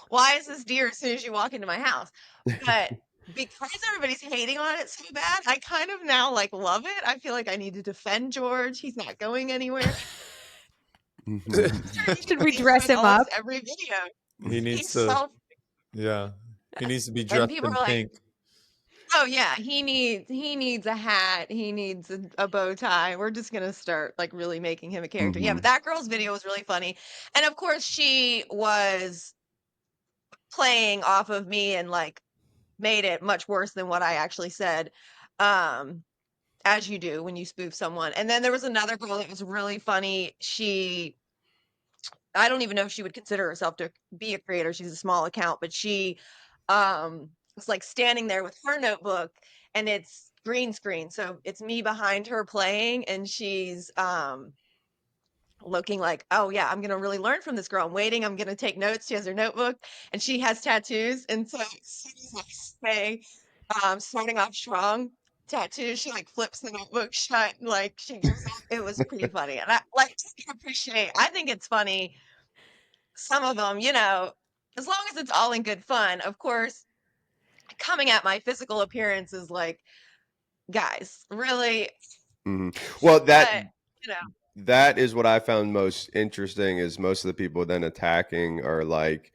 [SPEAKER 3] Why is this deer as soon as you walk into my house?" But because everybody's hating on it so bad, I kind of now like love it. I feel like I need to defend George. He's not going anywhere. Sure, he
[SPEAKER 1] should
[SPEAKER 3] needs
[SPEAKER 1] we
[SPEAKER 3] to be
[SPEAKER 1] dress
[SPEAKER 3] in
[SPEAKER 1] him
[SPEAKER 3] almost
[SPEAKER 1] up?
[SPEAKER 3] every video.
[SPEAKER 2] He needs
[SPEAKER 3] He's
[SPEAKER 2] to,
[SPEAKER 3] so,
[SPEAKER 2] yeah, he needs to be
[SPEAKER 3] and
[SPEAKER 2] dressed
[SPEAKER 3] people
[SPEAKER 2] in
[SPEAKER 3] are like,
[SPEAKER 2] pink.
[SPEAKER 3] "Oh yeah, he needs a hat, he needs a bow tie. We're just gonna start like really making him a character." Yeah, but
[SPEAKER 4] Mhm.
[SPEAKER 3] that girl's video was really funny, and of course she was playing off of me and like made it much worse than what I actually said. Um, as you do when you spoof someone. And then there was another girl that was really funny. I don't even know if she would consider herself to be a creator. She's a small account, but she was like standing there with her notebook, and it's green screen. So it's me behind her playing, and she's looking like, "Oh yeah, I'm going to really learn from this girl. I'm waiting. I'm going to take notes." She has her notebook, and she has tattoos. And so as soon as I say starting off strong tattoo, she like flips the notebook shut and like she gives up. It was pretty funny. And I like can appreciate, I think it's funny. Some of them, as long as it's all in good fun. Of course, coming at my physical appearance is like, guys, really?
[SPEAKER 4] Mhm. Well,
[SPEAKER 3] But, you know,
[SPEAKER 4] that is what I found most interesting, is most of the people then attacking are like,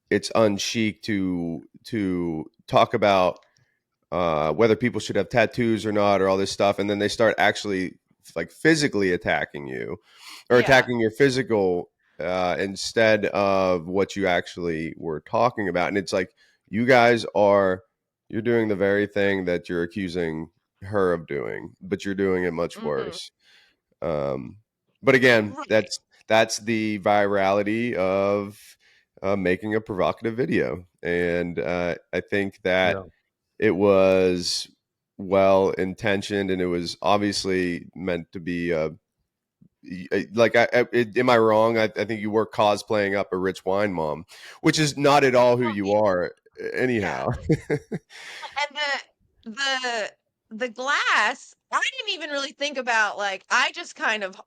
[SPEAKER 4] it's unchic to talk about whether people should have tattoos or not, or all this stuff, and then they start actually like physically attacking you, or
[SPEAKER 3] yeah.
[SPEAKER 4] attacking your physical instead of what you actually were talking about. And it's like, you guys you're doing the very thing that you're accusing her of doing, but you're doing it much
[SPEAKER 3] Hmm.
[SPEAKER 4] worse. Um, But again,
[SPEAKER 3] Right.
[SPEAKER 4] that's the virality of making a provocative video, and I think that
[SPEAKER 2] Yeah.
[SPEAKER 4] it was well intentioned, and it was obviously meant to be. Like, am I wrong? I think you were cosplaying up a rich wine mom, which is not at all who you are,
[SPEAKER 3] Yeah.
[SPEAKER 4] anyhow.
[SPEAKER 3] And the glass, I didn't even really think about, like, I just kind of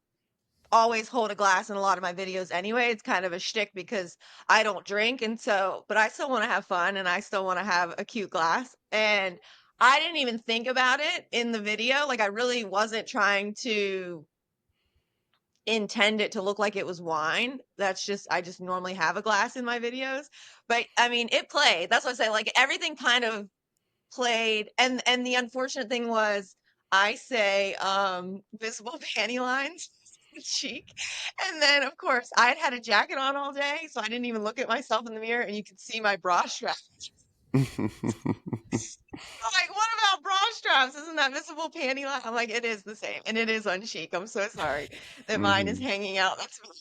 [SPEAKER 3] always hold a glass in a lot of my videos anyway. It's kind of a shtick because I don't drink, and so, but I still want to have fun and I still want to have a cute glass. And I didn't even think about it in the video. Like, I really wasn't trying to intend it to look like it was wine. That's just, I just normally have a glass in my videos. But I mean, it played. That's what I say. Like, everything kind of played. And the unfortunate thing was, I say visible panty lines cheek. And then of course I had a jacket on all day, so I didn't even look at myself in the mirror, and you could see my bra straps. I'm like, what about bra straps? Isn't that visible panty line? I'm like, it is the same, and it is on cheek. I'm so sorry that mine is
[SPEAKER 4] Mhm.
[SPEAKER 3] hanging out. That's really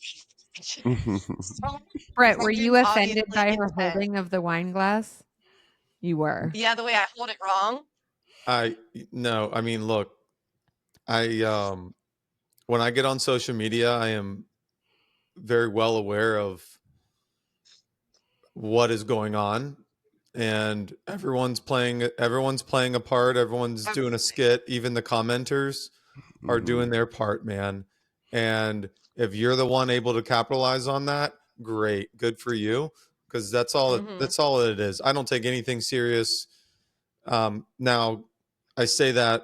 [SPEAKER 3] so
[SPEAKER 1] Brett,
[SPEAKER 3] I
[SPEAKER 1] were you
[SPEAKER 3] didn't
[SPEAKER 1] offended
[SPEAKER 3] obviously
[SPEAKER 1] by her
[SPEAKER 3] intend.
[SPEAKER 1] holding of the wine glass? You were.
[SPEAKER 3] Yeah, the way I hold it wrong.
[SPEAKER 2] No, I mean, look, I when I get on social media, I am very well aware of what is going on, and everyone's playing a part, everyone's doing a
[SPEAKER 3] Absolutely.
[SPEAKER 2] skit, even the commenters are doing
[SPEAKER 4] Mhm.
[SPEAKER 2] their part, man. And if you're the one able to capitalize on that, great, good for you, because
[SPEAKER 3] Hmm.
[SPEAKER 2] that's all it is. I don't take anything serious. Now I say that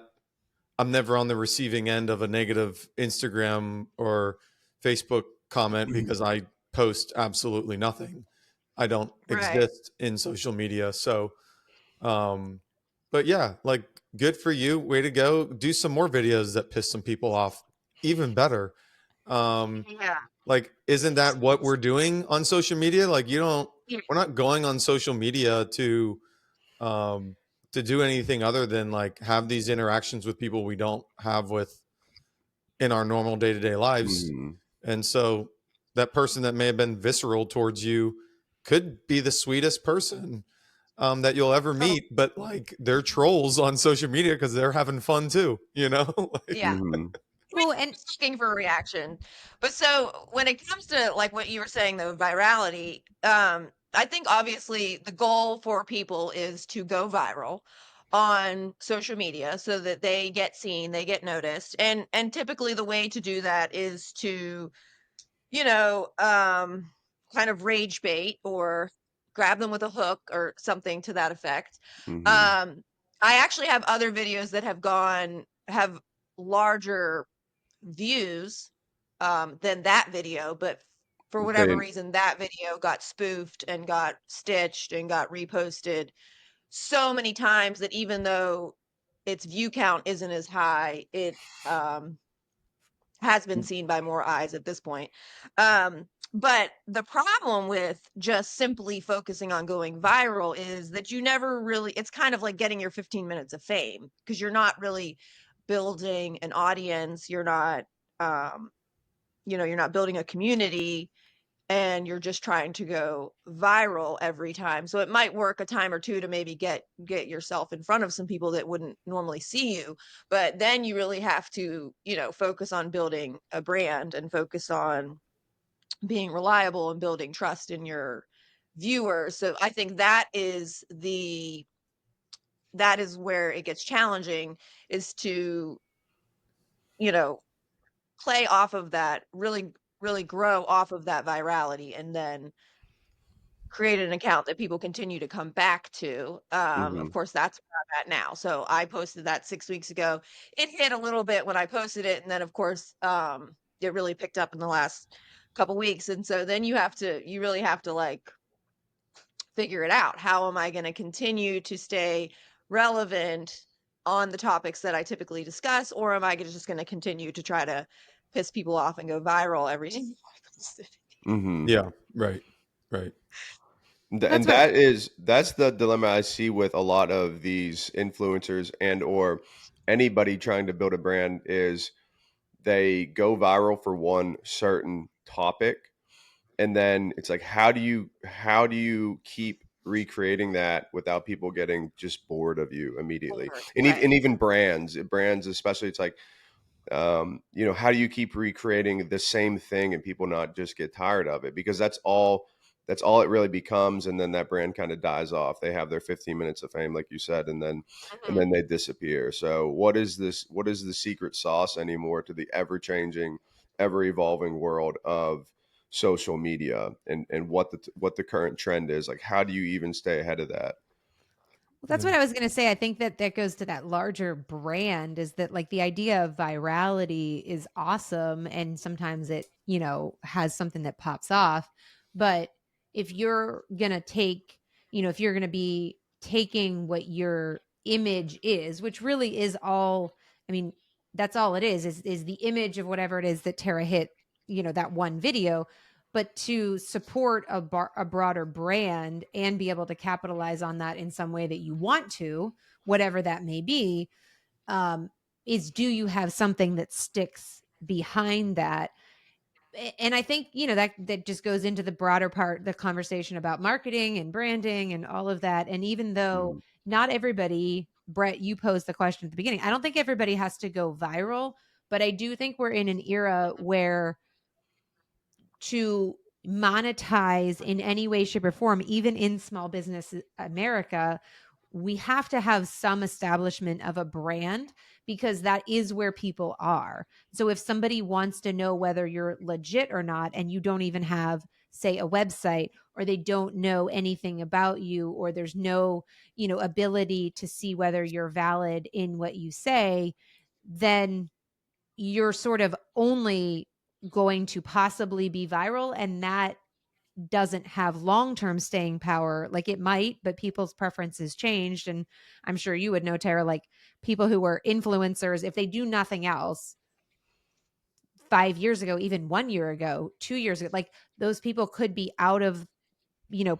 [SPEAKER 2] I'm never on the receiving end of a negative Instagram or Facebook comment because I post absolutely nothing. I don't
[SPEAKER 3] Right.
[SPEAKER 2] exist in social media. So, um, but yeah, like, good for you. Way to go. Do some more videos that piss some people off. Even better. Um,
[SPEAKER 3] Yeah.
[SPEAKER 2] like, isn't that what we're doing on social media? Like,
[SPEAKER 3] Yeah.
[SPEAKER 2] we're not going on social media um, to do anything other than like have these interactions with people we don't have with in our normal day to day lives.
[SPEAKER 4] Mhm.
[SPEAKER 2] And so that person that may have been visceral towards you could be the sweetest person that you'll ever
[SPEAKER 3] Oh,
[SPEAKER 2] meet, but like they're trolls on social media because they're having fun too, you know? Like,
[SPEAKER 3] yeah.
[SPEAKER 4] Mhm.
[SPEAKER 1] Well, and
[SPEAKER 3] Just looking for a reaction. But so when it comes to, like, what you were saying though, virality, I think obviously the goal for people is to go viral on social media so that they get seen, they get noticed. And typically the way to do that is to, you know, kind of rage bait or grab them with a hook or something to that effect.
[SPEAKER 4] Mhm.
[SPEAKER 3] Um, I actually have other videos that have larger views than that video, but for whatever
[SPEAKER 4] They
[SPEAKER 3] reason, that video got spoofed and got stitched and got reposted so many times that even though its view count isn't as high, it has been seen by more eyes at this point. But the problem with just simply focusing on going viral is that you never really, it's kind of like getting your 15 minutes of fame because you're not really building an audience. You're not, um, you're not building a community, and you're just trying to go viral every time. So it might work a time or two to maybe get yourself in front of some people that wouldn't normally see you, but then you really have to, focus on building a brand and focus on being reliable and building trust in your viewers. So I think that is where it gets challenging, is to, you know, play off of that, really really grow off of that virality, and then create an account that people continue to come back to. Of
[SPEAKER 4] Mhm.
[SPEAKER 3] course, that's where I'm at now. So I posted that 6 weeks ago. It hit a little bit when I posted it, and then of course, it really picked up in the last couple weeks. And so then you really have to, like, figure it out. How am I going to continue to stay relevant on the topics that I typically discuss, or am I just going to continue to try to piss people off and go viral every time I post it?
[SPEAKER 4] Mhm.
[SPEAKER 2] yeah, right, right.
[SPEAKER 1] that's
[SPEAKER 4] And
[SPEAKER 1] what
[SPEAKER 4] that's the dilemma I see with a lot of these influencers and or anybody trying to build a brand is they go viral for one certain topic, and then it's like, how do you keep recreating that without people getting just bored of you immediately? And
[SPEAKER 3] Right.
[SPEAKER 4] even brands especially, it's like, how do you keep recreating the same thing and people not just get tired of it? Because that's all it really becomes. And then that brand kind of dies off. They have their 15 minutes of fame, like you said, and then they disappear. So what is the secret sauce anymore to the ever changing, ever evolving world of social media, and what the current trend is? Like, how do you even stay ahead of that?
[SPEAKER 1] Well, that's what I was going to say. I think that goes to that larger brand, is that like the idea of virality is awesome. And sometimes it, has something that pops off. But if you're going to take, if you're going to be taking what your image is, which really is all, I mean, that's all it is the image of whatever it is that Tara hit, that one video. But to support a broader brand and be able to capitalize on that in some way that you want to, whatever that may be, is, do you have something that sticks behind that? And I think, that just goes into the broader part, the conversation about marketing and branding and all of that. And even though
[SPEAKER 4] Mhm.
[SPEAKER 1] not everybody, Brett, you posed the question at the beginning, I don't think everybody has to go viral, but I do think we're in an era where to monetize in any way, shape, or form, even in small business America, we have to have some establishment of a brand, because that is where people are. So if somebody wants to know whether you're legit or not, and you don't even have, say, a website, or they don't know anything about you, or there's no, ability to see whether you're valid in what you say, then you're sort of only going to possibly be viral, and that doesn't have long-term staying power. Like, it might, but people's preferences changed. And I'm sure you would know, Tara, like people who were influencers, if they do nothing else 5 years ago, even 1 year ago, 2 years ago, like those people could be out of,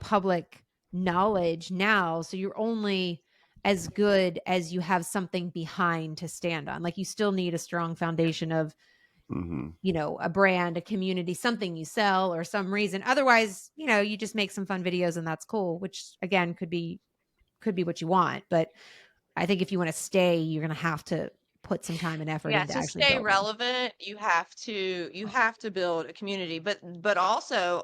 [SPEAKER 1] public knowledge now. So you're only as good as you have something behind to stand on. Like, you still need a strong foundation of,
[SPEAKER 4] Mhm.
[SPEAKER 1] a brand, a community, something you sell or some reason. Otherwise, you just make some fun videos and that's cool, which again could be what you want. But I think if you want to stay, you're going to have to put some time and effort
[SPEAKER 3] Yeah,
[SPEAKER 1] into
[SPEAKER 3] to
[SPEAKER 1] actually
[SPEAKER 3] stay
[SPEAKER 1] building.
[SPEAKER 3] relevant, you have to build a community, but also,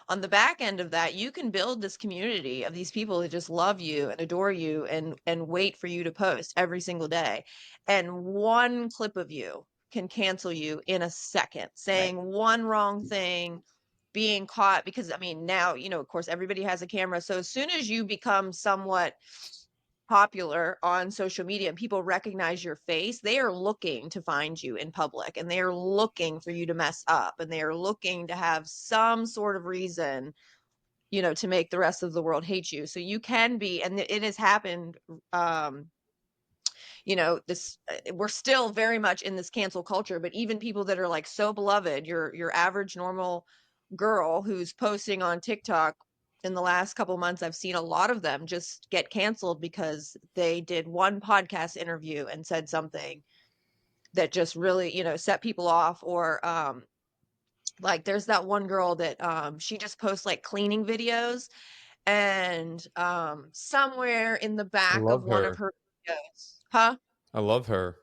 [SPEAKER 3] on the back end of that, you can build this community of these people that just love you and adore you and wait for you to post every single day. And one clip of you can cancel you in a second,
[SPEAKER 1] Right.
[SPEAKER 3] saying one wrong thing, being caught, because I mean, now, of course, everybody has a camera. So as soon as you become somewhat popular on social media and people recognize your face, they are looking to find you in public, and they are looking for you to mess up, and they are looking to have some sort of reason, to make the rest of the world hate you. So you can be, and it has happened. This we're still very much in this cancel culture, but even people that are like so beloved, your average normal girl who's posting on TikTok, in the last couple months, I've seen a lot of them just get canceled because they did one podcast interview and said something that just really, set people off. Or like there's that one girl that she just posts like cleaning videos, and somewhere in the
[SPEAKER 2] I
[SPEAKER 3] back of
[SPEAKER 2] love
[SPEAKER 3] one of
[SPEAKER 2] her.
[SPEAKER 3] her videos, huh?
[SPEAKER 2] I love her.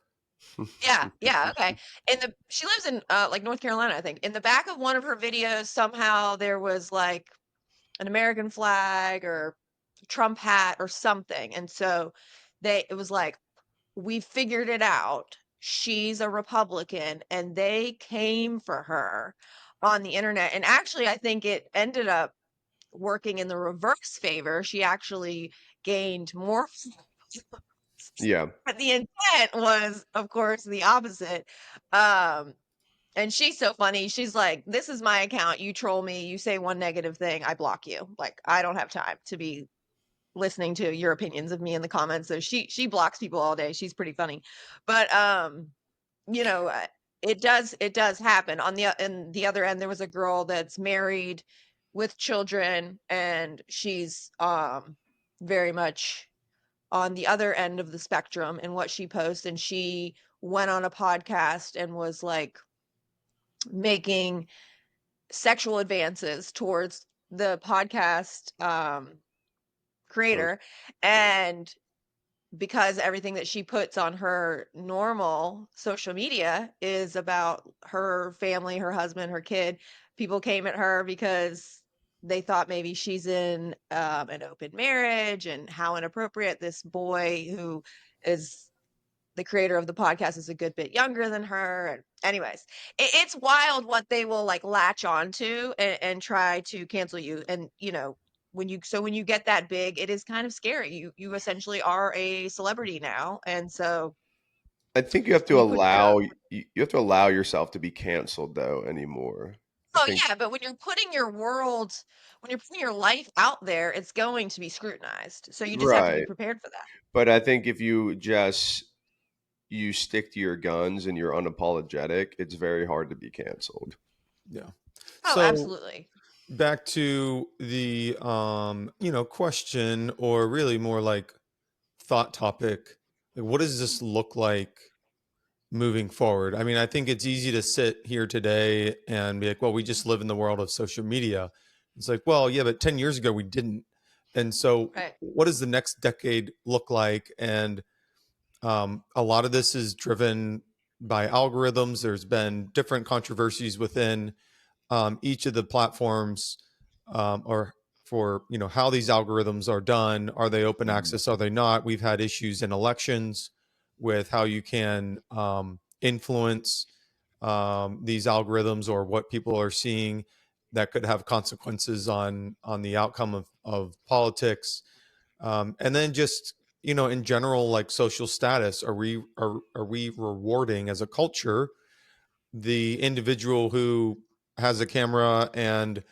[SPEAKER 3] Yeah, yeah, okay. She lives in like North Carolina, I think. In the back of one of her videos, somehow there was like an American flag or Trump hat or something. And so it was like, we figured it out. She's a Republican, and they came for her on the internet. And actually, I think it ended up working in the reverse favor. She actually gained more,
[SPEAKER 4] Yeah.
[SPEAKER 3] but the intent was, of course, the opposite. Um, and she's so funny. She's like, "This is my account. You troll me. You say one negative thing, I block you. Like, I don't have time to be listening to your opinions of me in the comments." So she blocks people all day. She's pretty funny. But you know, uh, it does happen. And the other end, there was a girl that's married with children, and she's very much on the other end of the spectrum in what she posts, and she went on a podcast and was like making sexual advances towards the podcast creator, and because everything that she puts on her normal social media is about her family, her husband, her kid, people came at her because they thought maybe she's in an open marriage, and how inappropriate. This boy who is the creator of the podcast is a good bit younger than her. And anyways, it's wild what they will like latch onto and try to cancel you. And when you get that big, it is kind of scary. You essentially are a celebrity now, and so
[SPEAKER 4] I think you have to
[SPEAKER 3] when you put
[SPEAKER 4] allow yourself to be canceled though anymore. I
[SPEAKER 3] oh
[SPEAKER 4] think
[SPEAKER 3] yeah, but when you're putting your life out there, it's going to be scrutinized. So you just have to be
[SPEAKER 4] right.
[SPEAKER 3] prepared for that.
[SPEAKER 4] But I think if you stick to your guns and you're unapologetic, it's very hard to be canceled.
[SPEAKER 2] Yeah.
[SPEAKER 3] Oh,
[SPEAKER 2] So
[SPEAKER 3] absolutely.
[SPEAKER 2] back to the question, or really more like thought topic. Like, what does this look like moving forward? I mean, I think it's easy to sit here today and be like, well, we just live in the world of social media. It's like, well, yeah, but 10 years ago we didn't. And so
[SPEAKER 3] Right.
[SPEAKER 2] what does the next decade look like? And a lot of this is driven by algorithms. There's been different controversies within each of the platforms, or for how these algorithms are done. Are they open access? Are they not? We've had issues in elections with how you can influence these algorithms, or what people are seeing, that could have consequences on the outcome of politics. And then just in general, like social status. Are we rewarding as a culture the individual who has a camera and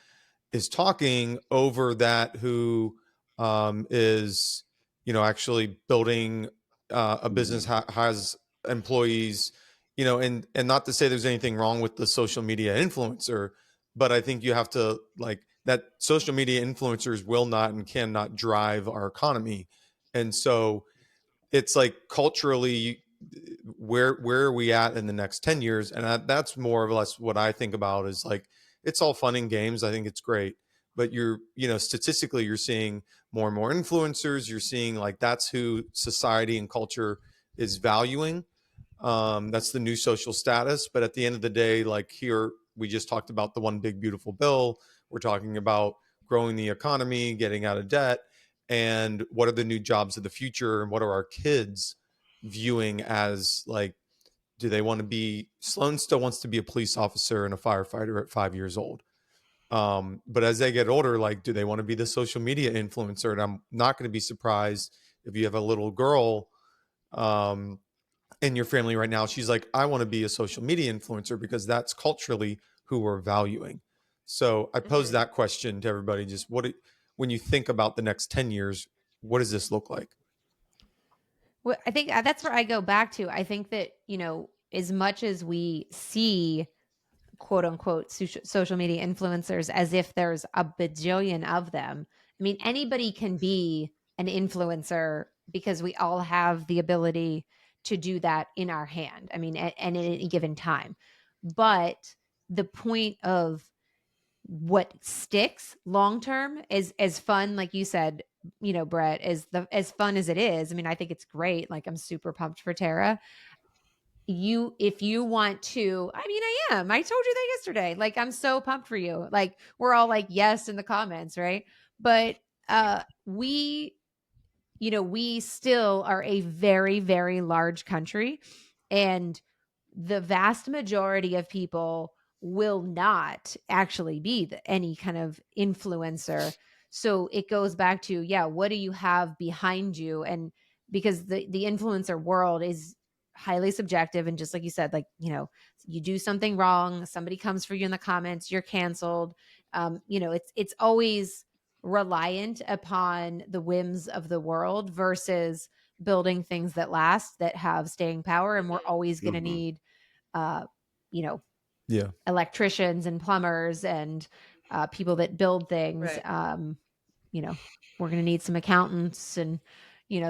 [SPEAKER 2] is talking over that, who is actually building a business, has employees, and not to say there's anything wrong with the social media influencer, but I think you have to, like, that social media influencers will not and cannot drive our economy. And so it's like, culturally, where are we at in the next 10 years? And that's more or less what I think about, is like, it's all fun and games. I think it's great, but statistically, you're seeing more and more influencers. You're seeing, like, that's who society and culture is valuing. That's the new social status. But at the end of the day, like, here we just talked about the one big beautiful bill. We're talking about growing the economy, getting out of debt, and what are the new jobs of the future, and what are our kids viewing as, like, do they want to be, Sloan still wants to be a police officer and a firefighter at 5 years old. But as they get older, like, do they want to be the social media influencer? And I'm not going to be surprised if you have a little girl in your family right now. She's like, I want to be a social media influencer, because that's culturally who we're valuing. So I pose that question to everybody. Just when you think about the next 10 years, what does this look like?
[SPEAKER 1] Well, I think that's where I go back to. I think that, as much as we see quote unquote social media influencers as if there's a bajillion of them, I mean, anybody can be an influencer, because we all have the ability to do that in our hand. I mean, at any given time. But the point of what sticks long term is as fun, like you said, Brett, as fun as it is. I mean, I think it's great. Like, I'm super pumped for Tara. If you want to, I mean, I am. I told you that yesterday. Like, I'm so pumped for you. Like, we're all like yes in the comments, right? But we still are a very, very large country, and the vast majority of people will not actually be any kind of influencer. So it goes back to, yeah, what do you have behind you? And because the influencer world is highly subjective, and just like you said, like, you do something wrong, somebody comes for you in the comments, you're canceled. It's always reliant upon the whims of the world versus building things that last, that have staying power. And we're always going to need uh you know
[SPEAKER 2] Yeah.
[SPEAKER 1] electricians and plumbers and people that build things.
[SPEAKER 3] Right.
[SPEAKER 1] We're going to need some accountants and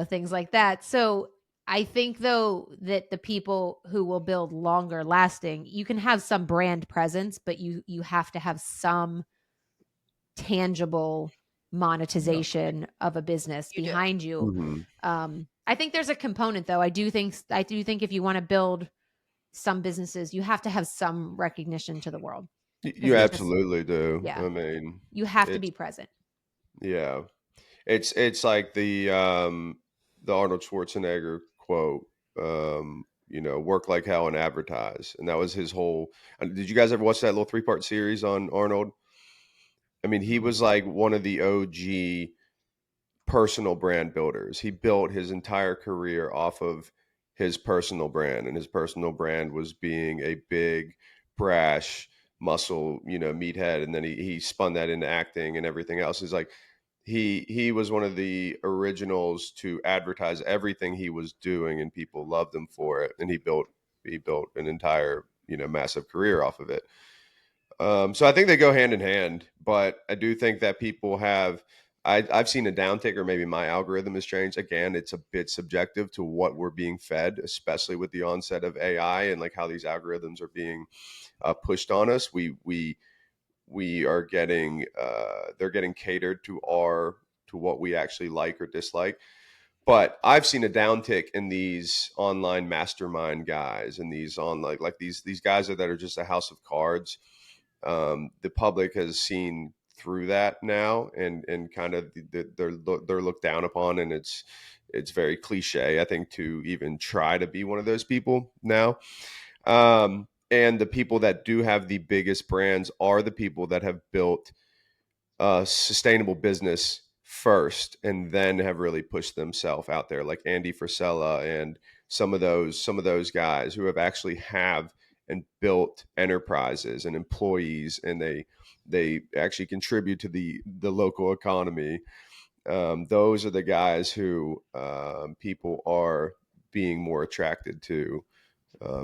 [SPEAKER 1] things like that. So I think though that the people who will build longer lasting, you can have some brand presence, but you have to have some tangible monetization of a business
[SPEAKER 3] You do.
[SPEAKER 1] behind you.
[SPEAKER 4] Mm-hmm.
[SPEAKER 1] I think there's a component though. I do think if you want to build some businesses, you have to have some recognition to the world.
[SPEAKER 4] You
[SPEAKER 1] It's just,
[SPEAKER 4] absolutely do.
[SPEAKER 1] yeah,
[SPEAKER 4] I mean,
[SPEAKER 1] you have to be
[SPEAKER 4] it's
[SPEAKER 1] present.
[SPEAKER 4] yeah. It's like the Arnold Schwarzenegger quote, work like hell and advertise. And that was his whole. Did you guys ever watch that little 3-part series on Arnold? I mean, he was like one of the OG personal brand builders. He built his entire career off of his personal brand, and his personal brand was being a big, brash, muscle, meathead. And then he spun that into acting and everything else. Is like he was one of the originals to advertise everything he was doing, and people loved him for it. And he built an entire massive career off of it. So I think they go hand in hand, but I do think that people have. I've seen a downtick, or maybe my algorithm has changed. Again, it's a bit subjective to what we're being fed, especially with the onset of AI and like how these algorithms are being pushed on us. We are getting they're getting catered to what we actually like or dislike. But I've seen a downtick in these online mastermind guys and these on like these guys that are just a house of cards. The public has seen through that now, and kind of they're looked down upon, and it's very cliche, I think, to even try to be one of those people now. And the people that do have the biggest brands are the people that have built a sustainable business first, and then have really pushed themselves out there, like Andy Frisella and some of those guys who have actually have and built enterprises and employees, and they actually contribute to the local economy. Those are the guys who people are being more attracted to,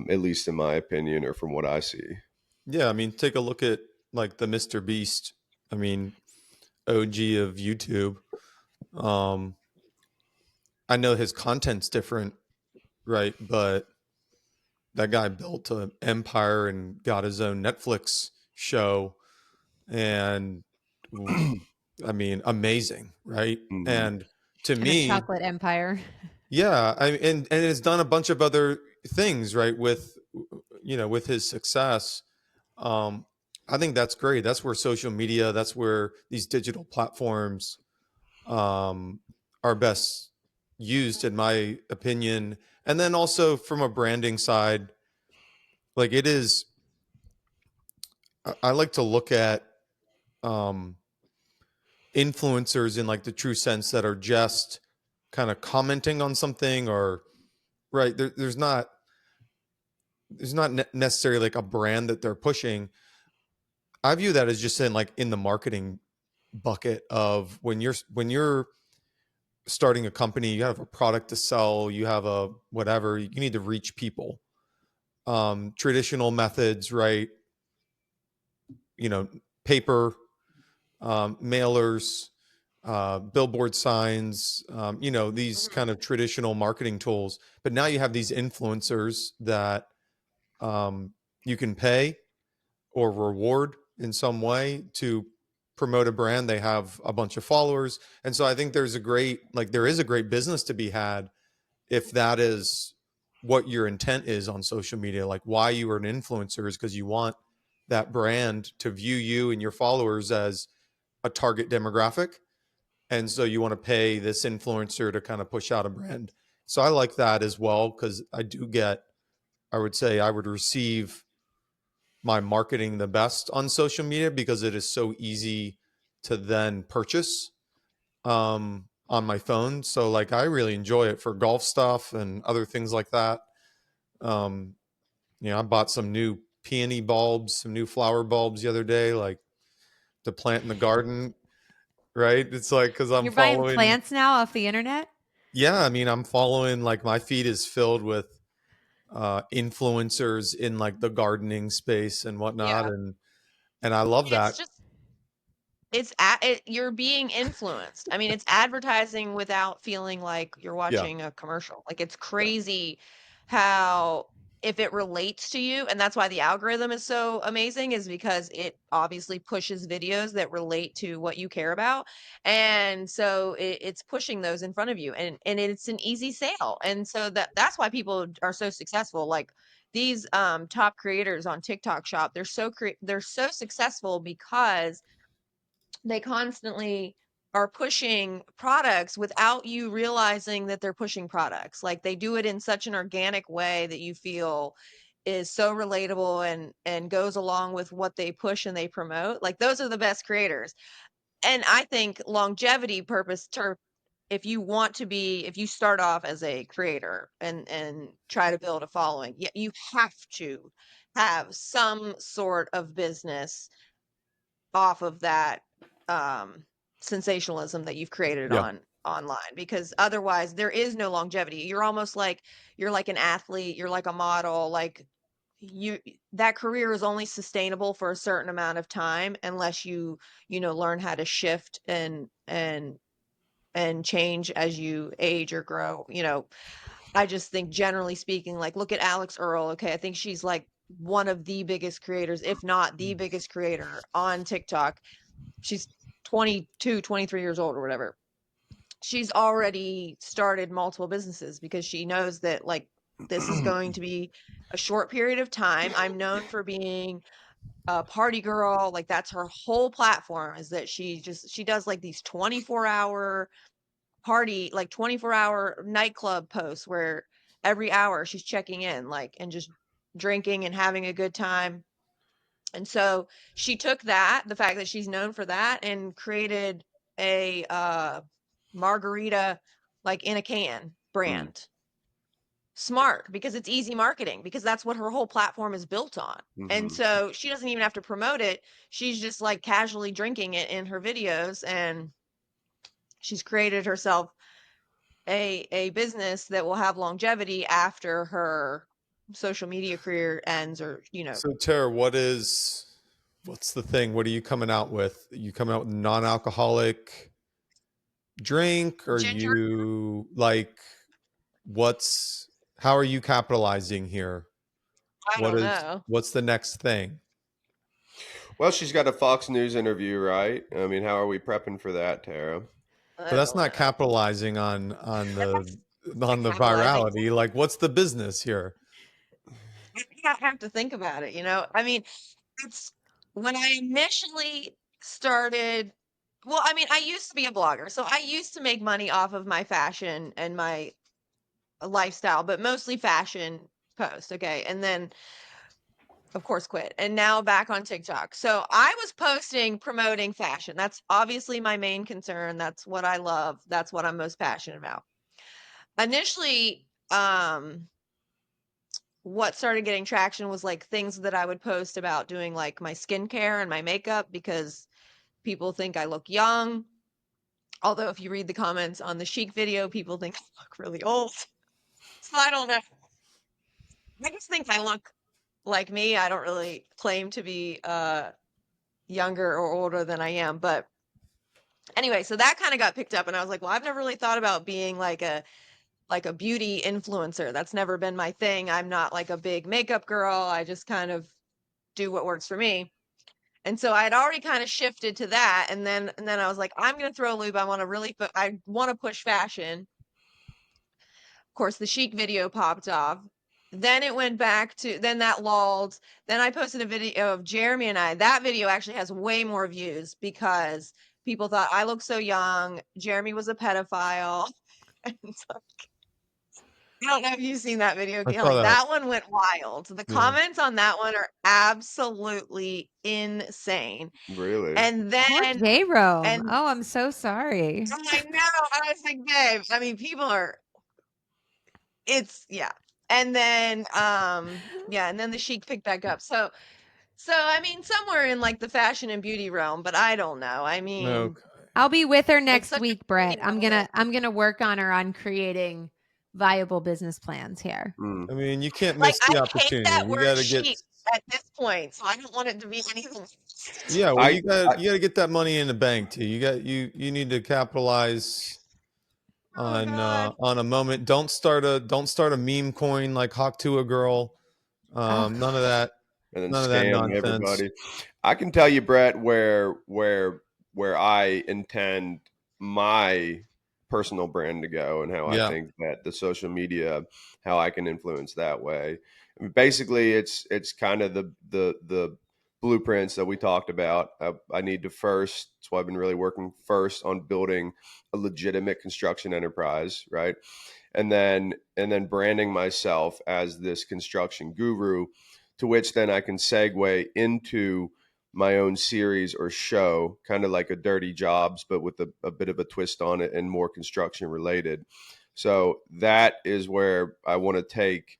[SPEAKER 4] at least in my opinion, or from what I see.
[SPEAKER 2] Yeah, I mean, take a look at like the Mr. Beast. I mean, OG of YouTube. Um, I know his content's different, right? But that guy built an empire and got his own Netflix show, and I mean, amazing, right?
[SPEAKER 4] Hmm.
[SPEAKER 2] And to
[SPEAKER 1] And a
[SPEAKER 2] me,
[SPEAKER 1] chocolate empire.
[SPEAKER 2] yeah, and has done a bunch of other things, right? With his success, um, I think that's great. That's where social media, that's where these digital platforms um, are best used, in my opinion. And then also from a branding side, like it is, I like to look at um, influencers in like the true sense that are just kind of commenting on something, or right there's not necessarily like a brand that they're pushing. I view that as just in the marketing bucket of when you're starting a company, you have a product to sell, you have a whatever, you need to reach people. Traditional methods, right? You know, paper, mailers, billboard signs, these
[SPEAKER 3] Mhm.
[SPEAKER 2] kind of traditional marketing tools. But now you have these influencers that um, you can pay or reward in some way to promote a brand. They have a bunch of followers. And so I think there is a great business to be had if that is what your intent is on social media. Like why you are an influencer is because you want that brand to view you and your followers as a target demographic. And so you want to pay this influencer to kind of push out a brand. So I like that as well, because I would say I would receive my marketing the best on social media because it is so easy to then purchase on my phone. So like I really enjoy it for golf stuff and other things like that. Um, I bought some new peony bulbs, some new flower bulbs the other day, like to plant in the garden. Right? It's like because I'm
[SPEAKER 1] You're buying
[SPEAKER 2] following.
[SPEAKER 1] plants now off the internet?
[SPEAKER 2] Yeah, I mean, I'm following, like my feed is filled with influencers in like the gardening space and whatnot,
[SPEAKER 3] Yeah.
[SPEAKER 2] and I love
[SPEAKER 3] It's
[SPEAKER 2] that.
[SPEAKER 3] just you're being influenced. I mean, it's advertising without feeling like you're watching a commercial. Like, it's crazy how, if it relates to you, and that's why the algorithm is so amazing, is because it obviously pushes videos that relate to what you care about. And so it's pushing those in front of you, and it's an easy sale. And so that's why people are so successful. Like, these top creators on TikTok Shop, they're so successful because they constantly are pushing products without you realizing that they're pushing products. Like, they do it in such an organic way that you feel is so relatable and goes along with what they push and they promote. Like, those are the best creators. And I think longevity purpose ter if you start off as a creator and try to build a following, you have to have some sort of business off of that sensationalism that you've created
[SPEAKER 2] Yeah.
[SPEAKER 3] online, because otherwise there is no longevity. You're like an athlete, you're like a model, like you that career is only sustainable for a certain amount of time unless you learn how to shift and change as you age or grow. I just think, generally speaking, like, look at Alex Earl. Okay, I think she's like one of the biggest creators, if not the biggest creator on TikTok. She's 22, 23 years old or whatever. She's already started multiple businesses because she knows that, like, this is going to be a short period of time. I'm known for being a party girl. Like, that's her whole platform, is that she does like these 24-hour party, like 24-hour nightclub posts where every hour she's checking in, like, and just drinking and having a good time. And so she took the fact that she's known for that, and created a margarita, like, in a can brand. Smart, because it's easy marketing, because that's what her whole platform is built on. And so she doesn't even have to promote it. She's just like casually drinking it in her videos, and she's created herself a business that will have longevity after her social media career ends, or
[SPEAKER 2] So Tara, what's the thing? What are you coming out with? You coming out with non-alcoholic drink? Or
[SPEAKER 3] ginger.
[SPEAKER 2] you like how are you capitalizing here?
[SPEAKER 3] I don't know.
[SPEAKER 2] What's the next thing?
[SPEAKER 4] Well, she's got a Fox News interview, right? I mean, how are we prepping for that, Tara?
[SPEAKER 2] But that's not capitalizing on the
[SPEAKER 3] Capitalizing.
[SPEAKER 2] virality. Like, what's the business here?
[SPEAKER 3] I have to think about it. I mean, it's when I initially started. Well, I mean, I used to be a blogger, so I used to make money off of my fashion and my lifestyle, but mostly fashion posts. Okay. And then, of course, quit. And now back on TikTok. So I was posting, promoting fashion. That's obviously my main concern. That's what I love. That's what I'm most passionate about. Initially, what started getting traction was like things that I would post about doing, like, my skincare and my makeup, because people think I look young. Although, if you read the comments on the Chic video, people think I look really old. So I don't know. I just think I look like me. I don't really claim to be younger or older than I am. But anyway, so that kind of got picked up, and I was like, well, I've never really thought about being like a beauty influencer. That's never been my thing. I'm not like a big makeup girl. I just kind of do what works for me. And so I had already kind of shifted to that, and then I was like, I'm gonna throw a loop. I want to push fashion. Of course, the Chic video popped off. Then it went back to, then that lulled. Then I posted a video of Jeremy and I. That video actually has way more views because people thought I looked so young. Jeremy was a pedophile. And so, I don't know if you've seen that video,
[SPEAKER 2] I saw
[SPEAKER 3] Kelly.
[SPEAKER 2] that.
[SPEAKER 3] That one went wild. The
[SPEAKER 2] Yeah.
[SPEAKER 3] comments on that one are absolutely insane.
[SPEAKER 4] Really?
[SPEAKER 3] And
[SPEAKER 1] Poor
[SPEAKER 3] then,
[SPEAKER 1] J-Rome.
[SPEAKER 3] and
[SPEAKER 1] Oh, I'm so sorry.
[SPEAKER 3] I know, I was like, babe, I mean, yeah. And then, yeah, and then the Chic picked back up. So I mean, somewhere in like the fashion and beauty realm, but I don't know. I mean,
[SPEAKER 2] Okay.
[SPEAKER 1] I'll be with her
[SPEAKER 3] it's
[SPEAKER 1] next
[SPEAKER 3] such a
[SPEAKER 1] week, Brett.
[SPEAKER 3] tricky market.
[SPEAKER 1] I'm gonna work on her on creating viable business plans here.
[SPEAKER 2] I mean, you can't
[SPEAKER 3] Like,
[SPEAKER 2] miss
[SPEAKER 3] I
[SPEAKER 2] the
[SPEAKER 3] hate
[SPEAKER 2] opportunity.
[SPEAKER 3] that
[SPEAKER 2] We
[SPEAKER 3] word
[SPEAKER 2] got to get
[SPEAKER 3] chic. at this point, so I don't want it to be anything.
[SPEAKER 2] Yeah, well,
[SPEAKER 4] I,
[SPEAKER 2] you got to get that money in the bank too. You need to capitalize
[SPEAKER 3] Oh God.
[SPEAKER 2] on a moment. Don't start a meme coin like Hawk to a girl.
[SPEAKER 1] Oh,
[SPEAKER 2] None of that.
[SPEAKER 4] and then
[SPEAKER 2] None of that
[SPEAKER 4] scam
[SPEAKER 2] nonsense.
[SPEAKER 4] everybody. I can tell you, Brett, where I intend my personal brand to go, and how I
[SPEAKER 2] Yeah.
[SPEAKER 4] think that the social media, how I can influence that way. I mean, basically, it's kind of the blueprints that we talked about. I need to first. That's why I've been really working first on building a legitimate construction enterprise, right? And then branding myself as this construction guru, to which then I can segue into my own series or show, kind of like a Dirty Jobs, but with a bit of a twist on it and more construction related. So that is where I want to take,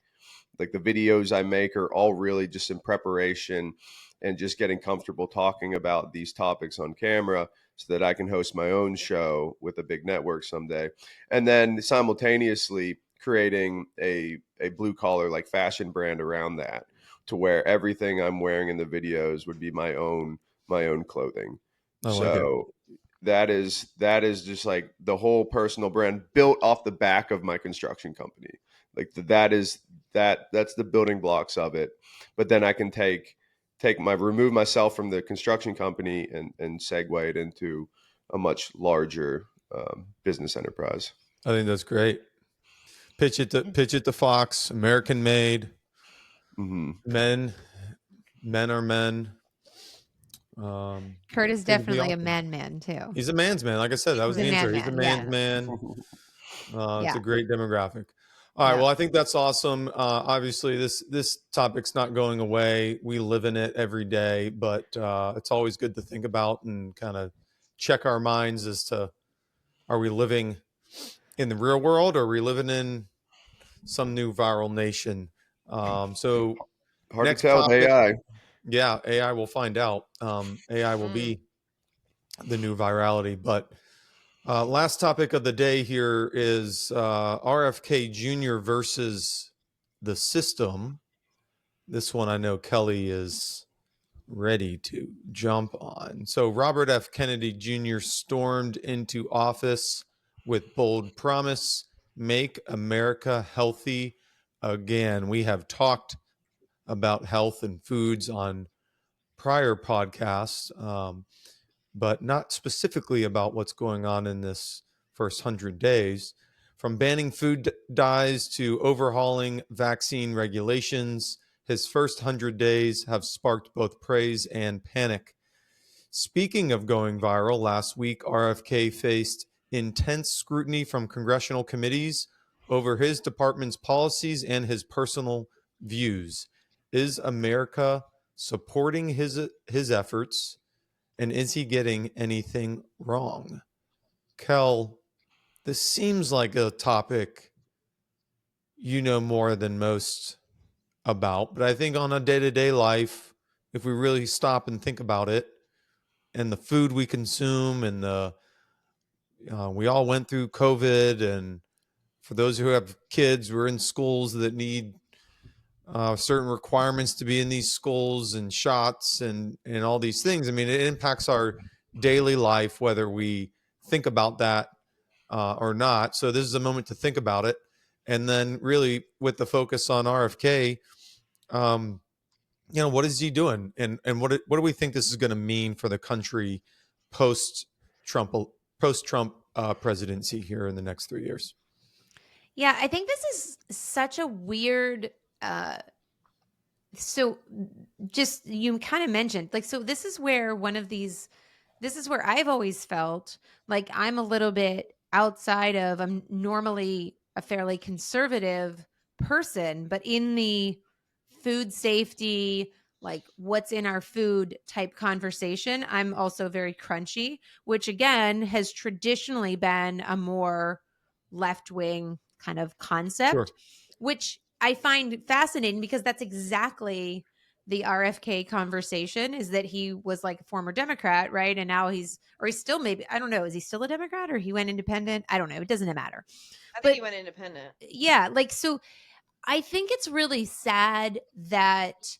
[SPEAKER 4] like, the videos I make are all really just in preparation and just getting comfortable talking about these topics on camera, so that I can host my own show with a big network someday. And then simultaneously creating a blue collar, like, fashion brand around that, to where everything I'm wearing in the videos would be my own clothing.
[SPEAKER 2] I like it.
[SPEAKER 4] So that is just like the whole personal brand built off the back of my construction company. Like, that's the building blocks of it. But then I can remove myself from the construction company and segue it into a much larger business enterprise.
[SPEAKER 2] I think that's great. Pitch it to Fox. American made.
[SPEAKER 4] Mm-hmm.
[SPEAKER 2] Men are men.
[SPEAKER 1] Kurt is
[SPEAKER 2] I think it'd be
[SPEAKER 1] definitely a
[SPEAKER 2] awesome.
[SPEAKER 1] man too.
[SPEAKER 2] He's a man's man. Like I said, that was
[SPEAKER 1] He's a
[SPEAKER 2] the answer. He's a
[SPEAKER 1] man. Yeah.
[SPEAKER 2] man's man. It's
[SPEAKER 1] Yeah.
[SPEAKER 2] a great demographic. All right.
[SPEAKER 1] Yeah.
[SPEAKER 2] Well, I think that's awesome. Obviously, this topic's not going away. We live in it every day, but it's always good to think about and kind of check our minds as to, are we living in the real world, or are we living in some new viral nation? So
[SPEAKER 4] Hard to
[SPEAKER 2] next
[SPEAKER 4] tell with
[SPEAKER 2] topic.
[SPEAKER 4] AI.
[SPEAKER 2] Yeah, AI will find out. AI will be the new virality. But last topic of the day here is RFK Jr. versus the system. This one I know Kelly is ready to jump on. So Robert F. Kennedy Jr. stormed into office with bold promise: make America healthy again. We have talked about health and foods on prior podcasts, but not specifically about what's going on in this first 100 days. From banning food dyes to overhauling vaccine regulations, his first 100 days have sparked both praise and panic. Speaking of going viral, last week RFK faced intense scrutiny from congressional committees over his department's policies and his personal views. Is America supporting his efforts, and is he getting anything wrong? Kel, this seems like a topic you know more than most about, but I think on a day-to-day life, if we really stop and think about it, and the food we consume, and we all went through COVID, and for those who have kids, we're in schools that need certain requirements to be in these schools, and shots, and all these things. I mean, it impacts our daily life, whether we think about that or not. So this is a moment to think about it. And then really with the focus on RFK, what is he doing? And what do we think this is going to mean for the country post Trump presidency here in the next 3 years?
[SPEAKER 1] Yeah, I think this is such a weird so just you kind of mentioned, like, so this is where I've always felt like I'm a little bit outside of, I'm normally a fairly conservative person, but in the food safety, like what's in our food type conversation, I'm also very crunchy, which again has traditionally been a more left wing kind of concept,
[SPEAKER 2] Sure.
[SPEAKER 1] which I find fascinating because that's exactly the RFK conversation, is that he was like a former Democrat, right? And now he's still, maybe, I don't know, is he still a Democrat or he went independent? I don't know. It doesn't matter.
[SPEAKER 3] I think
[SPEAKER 1] But
[SPEAKER 3] he went independent.
[SPEAKER 1] yeah, like, so I think it's really sad that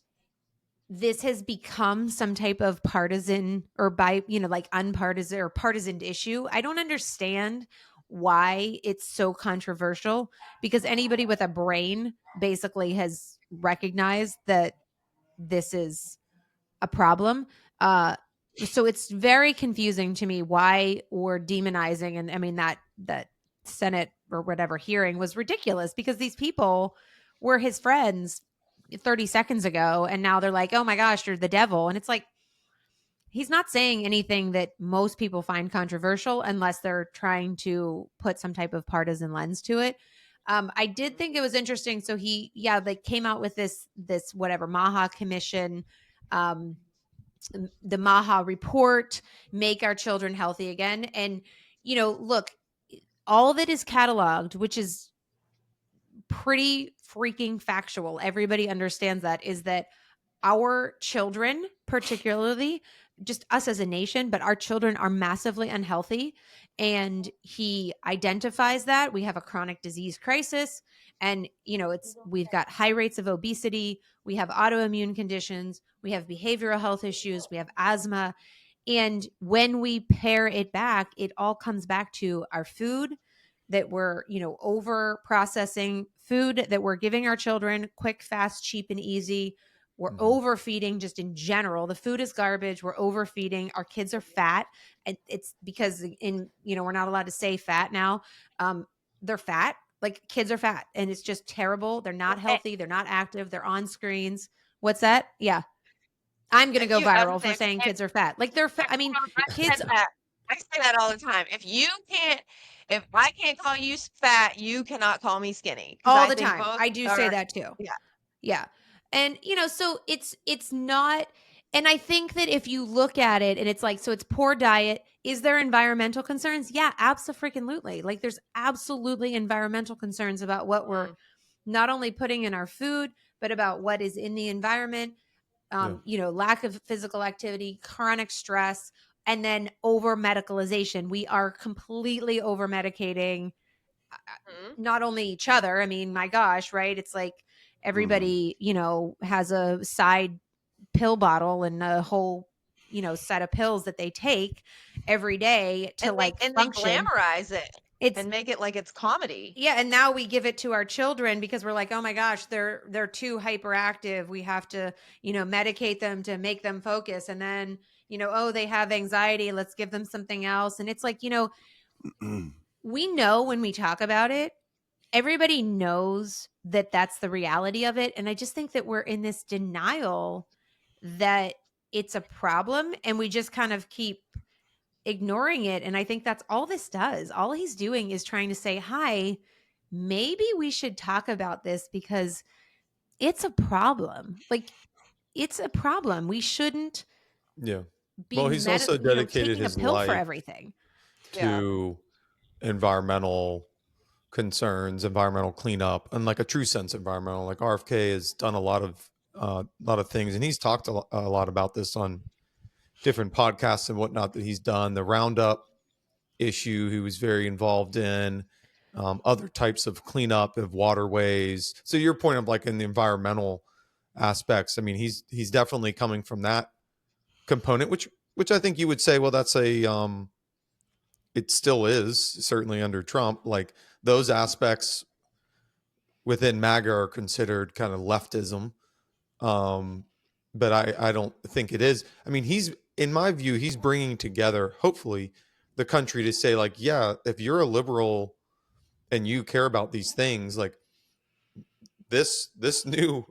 [SPEAKER 1] this has become some type of partisan or like unpartisan or partisan issue. I don't understand why it's so controversial, because anybody with a brain basically has recognized that this is a problem. So it's very confusing to me why we're demonizing. And I mean, that Senate or whatever hearing was ridiculous, because these people were his friends 30 seconds ago. And now they're like, oh my gosh, you're the devil. And it's like, he's not saying anything that most people find controversial unless they're trying to put some type of partisan lens to it. I did think it was interesting. So they came out with this whatever Maha Commission, the Maha report, make our children healthy again. And, look, all of it is cataloged, which is pretty freaking factual. Everybody understands that, is that our children, particularly just us as a nation, but our children are massively unhealthy. And he identifies that we have a chronic disease crisis. And, we've got high rates of obesity. We have autoimmune conditions. We have behavioral health issues. We have asthma. And when we pare it back, it all comes back to our food, that we're, over processing food, that we're giving our children quick, fast, cheap, and easy. We're overfeeding just in general. The food is garbage. We're overfeeding. Our kids are fat. And it's because we're not allowed to say fat now. They're fat. Like, kids are fat, and it's just terrible. They're not healthy. They're not active. They're on screens. What's that? Yeah. I'm going to go viral for saying kids are fat. Like, they're fat. I mean, kids.
[SPEAKER 3] I say that all the time. If I can't call you fat, you cannot call me skinny.
[SPEAKER 1] All the time. I do say that too.
[SPEAKER 3] Yeah.
[SPEAKER 1] Yeah. And, so it's not, and I think that if you look at it and it's like, so it's poor diet. Is there environmental concerns? Yeah, absolutely. Like, there's absolutely environmental concerns about what we're not only putting in our food, but about what is in the environment. Lack of physical activity, chronic stress, and then over medicalization. We are completely over medicating not only each other. I mean, my gosh, right? It's like everybody, has a side pill bottle and a whole, set of pills that they take every day to
[SPEAKER 3] and
[SPEAKER 1] function.
[SPEAKER 3] They glamorize it and make it like it's comedy.
[SPEAKER 1] Yeah, and now we give it to our children because we're like, oh my gosh, they're too hyperactive. We have to, medicate them to make them focus. And then, oh, they have anxiety. Let's give them something else. And it's like, we know when we talk about it, everybody knows that that's the reality of it. And I just think that we're in this denial that it's a problem, and we just kind of keep ignoring it. And I think that's all this does. All he's doing is trying to say, hi, maybe we should talk about this because it's a problem. Like, it's a problem. We shouldn't be
[SPEAKER 2] he's also dedicated
[SPEAKER 1] taking
[SPEAKER 2] his
[SPEAKER 1] a pill
[SPEAKER 2] life
[SPEAKER 1] for everything
[SPEAKER 2] to environmental concerns, environmental cleanup, and like a true sense environmental. Like, RFK has done a lot of things, and he's talked a lot about this on different podcasts and whatnot that he's done. The Roundup issue he was very involved in, other types of cleanup of waterways. So your point of like in the environmental aspects, I mean, he's definitely coming from that component, which I think you would say, well, that's it still is, certainly under Trump. Like, those aspects within MAGA are considered kind of leftism. But I don't think it is. I mean, in my view, he's bringing together, hopefully, the country to say, like, yeah, if you're a liberal and you care about these things, like this new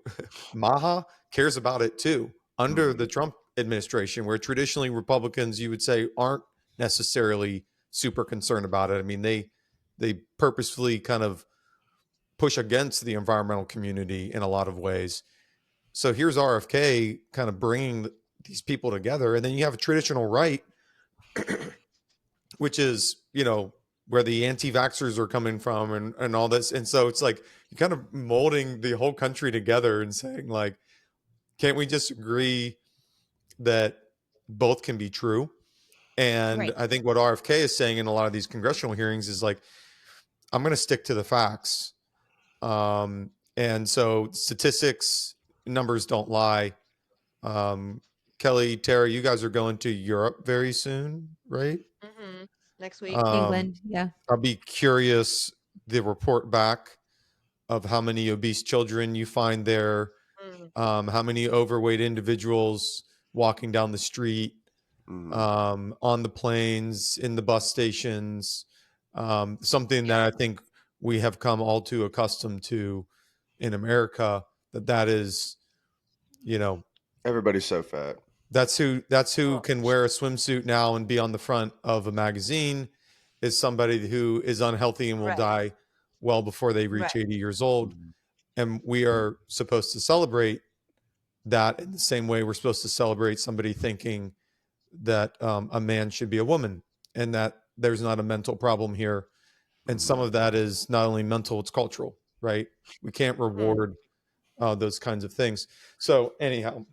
[SPEAKER 2] Maha cares about it too, under the Trump administration, where traditionally Republicans, you would say, aren't necessarily super concerned about it. I mean, they purposefully kind of push against the environmental community in a lot of ways. So here's RFK kind of bringing these people together. And then you have a traditional right, which is, where the anti-vaxxers are coming from and all this. And so it's like you're kind of molding the whole country together and saying, like, can't we just agree that both can be true? And
[SPEAKER 1] Right.
[SPEAKER 2] I think what RFK is saying in a lot of these congressional hearings is like, I'm going to stick to the facts. And so statistics, numbers don't lie. Kelly, Tara, you guys are going to Europe very soon, right?
[SPEAKER 3] Next week.
[SPEAKER 1] England, yeah.
[SPEAKER 2] I'll be curious the report back of how many obese children you find there, how many overweight individuals walking down the street, on the planes, in the bus stations, something that I think we have come all too accustomed to in America, that is,
[SPEAKER 4] Everybody's so fat.
[SPEAKER 2] that's who can wear a swimsuit now and be on the front of a magazine, is somebody who is unhealthy and will
[SPEAKER 3] Right.
[SPEAKER 2] die well before they reach 80 years old. And we are supposed to celebrate that in the same way we're supposed to celebrate somebody thinking that a man should be a woman, and that there's not a mental problem here. And some of that is not only mental, it's cultural, right? We can't reward those kinds of things. So anyhow,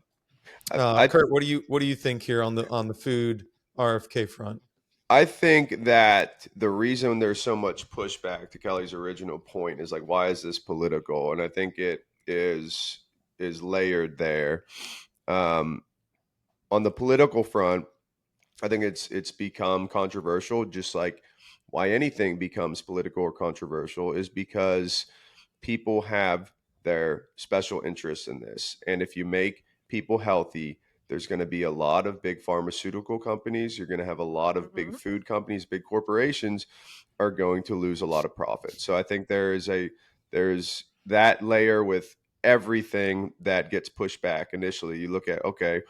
[SPEAKER 2] Kurt, what do you think here on the food RFK front?
[SPEAKER 4] I think that the reason there's so much pushback to Kelly's original point is like, why is this political? And I think it is layered there. On the political front, I think it's become controversial, just like why anything becomes political or controversial is because people have their special interests in this. And if you make people healthy, there's going to be a lot of big pharmaceutical companies. You're going to have a lot of big food companies, big corporations are going to lose a lot of profit. So I think there's that layer with everything that gets pushed back initially. You look at, okay,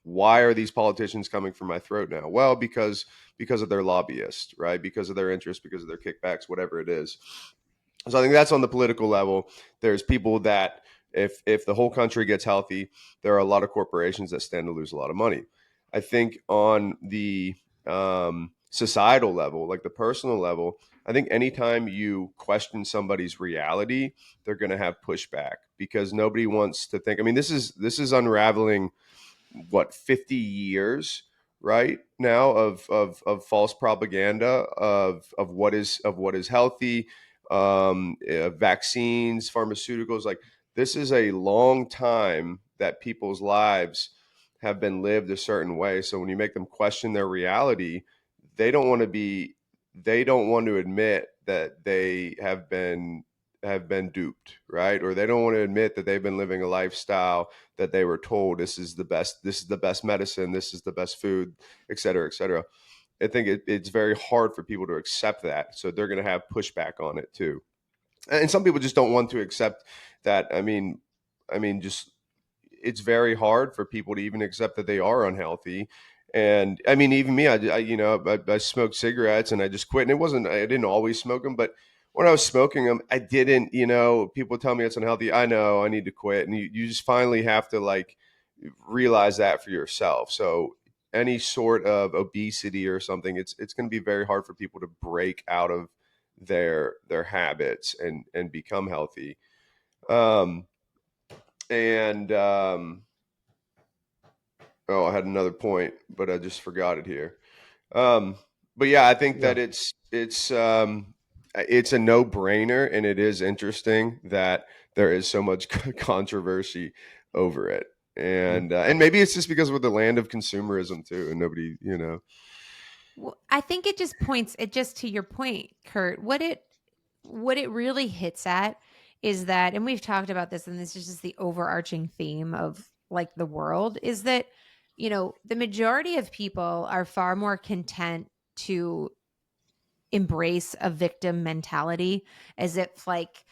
[SPEAKER 4] why are these politicians coming for my throat now? Well, because of their lobbyists, right? Because of their interests, because of their kickbacks, whatever it is. So I think that's on the political level. There's people that if the whole country gets healthy, there are a lot of corporations that stand to lose a lot of money. I think on the societal level, like the personal level, I think anytime you question somebody's reality, they're going to have pushback because nobody wants to think. I mean, this is unraveling 50 years right now of false propaganda of what is healthy, vaccines, pharmaceuticals. Like, this is a long time that people's lives have been lived a certain way. So when you make them question their reality, they don't want to admit that they have been duped, right? Or they don't want to admit that they've been living a lifestyle that they were told this is the best medicine, this is the best food, et cetera, et cetera. I think it's very hard for people to accept that. So they're going to have pushback on it too. And some people just don't want to accept that. I mean, just it's very hard for people to even accept that they are unhealthy. And I mean, even me, I smoked cigarettes and I just quit. And I didn't always smoke them, but when I was smoking them, I didn't, people tell me it's unhealthy. I know I need to quit. And you just finally have to like realize that for yourself. So any sort of obesity or something, it's going to be very hard for people to break out of their habits and become healthy. Oh, I had another point, but I just forgot it here. But yeah, I think that it's a no-brainer, and it is interesting that there is so much controversy over it. And maybe it's just because we're the land of consumerism too, and nobody,
[SPEAKER 1] Well, I think it just to your point, Kurt, what it really hits at is that, and we've talked about this, and this is just the overarching theme of like the world, is that, the majority of people are far more content to embrace a victim mentality, as if like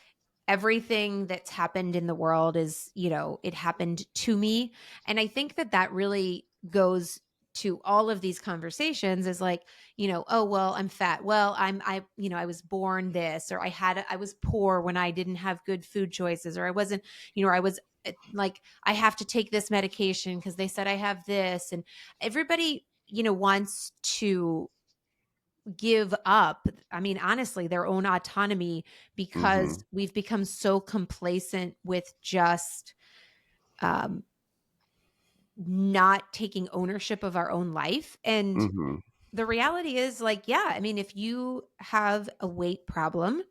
[SPEAKER 1] everything that's happened in the world is, it happened to me. And I think that really goes to all of these conversations is like, oh, well, I'm fat. Well, I was born this, or I was poor when I didn't have good food choices, or I wasn't, or I was like, I have to take this medication because they said I have this. And everybody, wants to give up, I mean, honestly, their own autonomy, because we've become so complacent with just not taking ownership of our own life. And the reality is like, yeah, I mean, if you have a weight problem,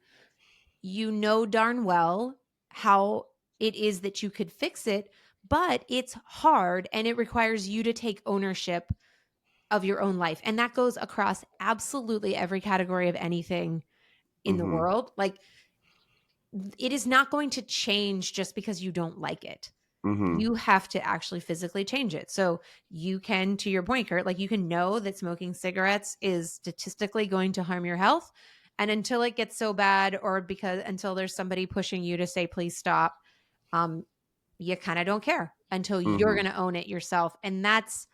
[SPEAKER 1] darn well how it is that you could fix it but it's hard and it requires you to take ownership of your own life. And that goes across absolutely every category of anything in the world. Like, it is not going to change just because you don't like it. You have to actually physically change it. So you can, to your point, Kurt, like, you can know that smoking cigarettes is statistically going to harm your health. And until it gets so bad, or until there's somebody pushing you to say, please stop, you kind of don't care until you're going to own it yourself. And that's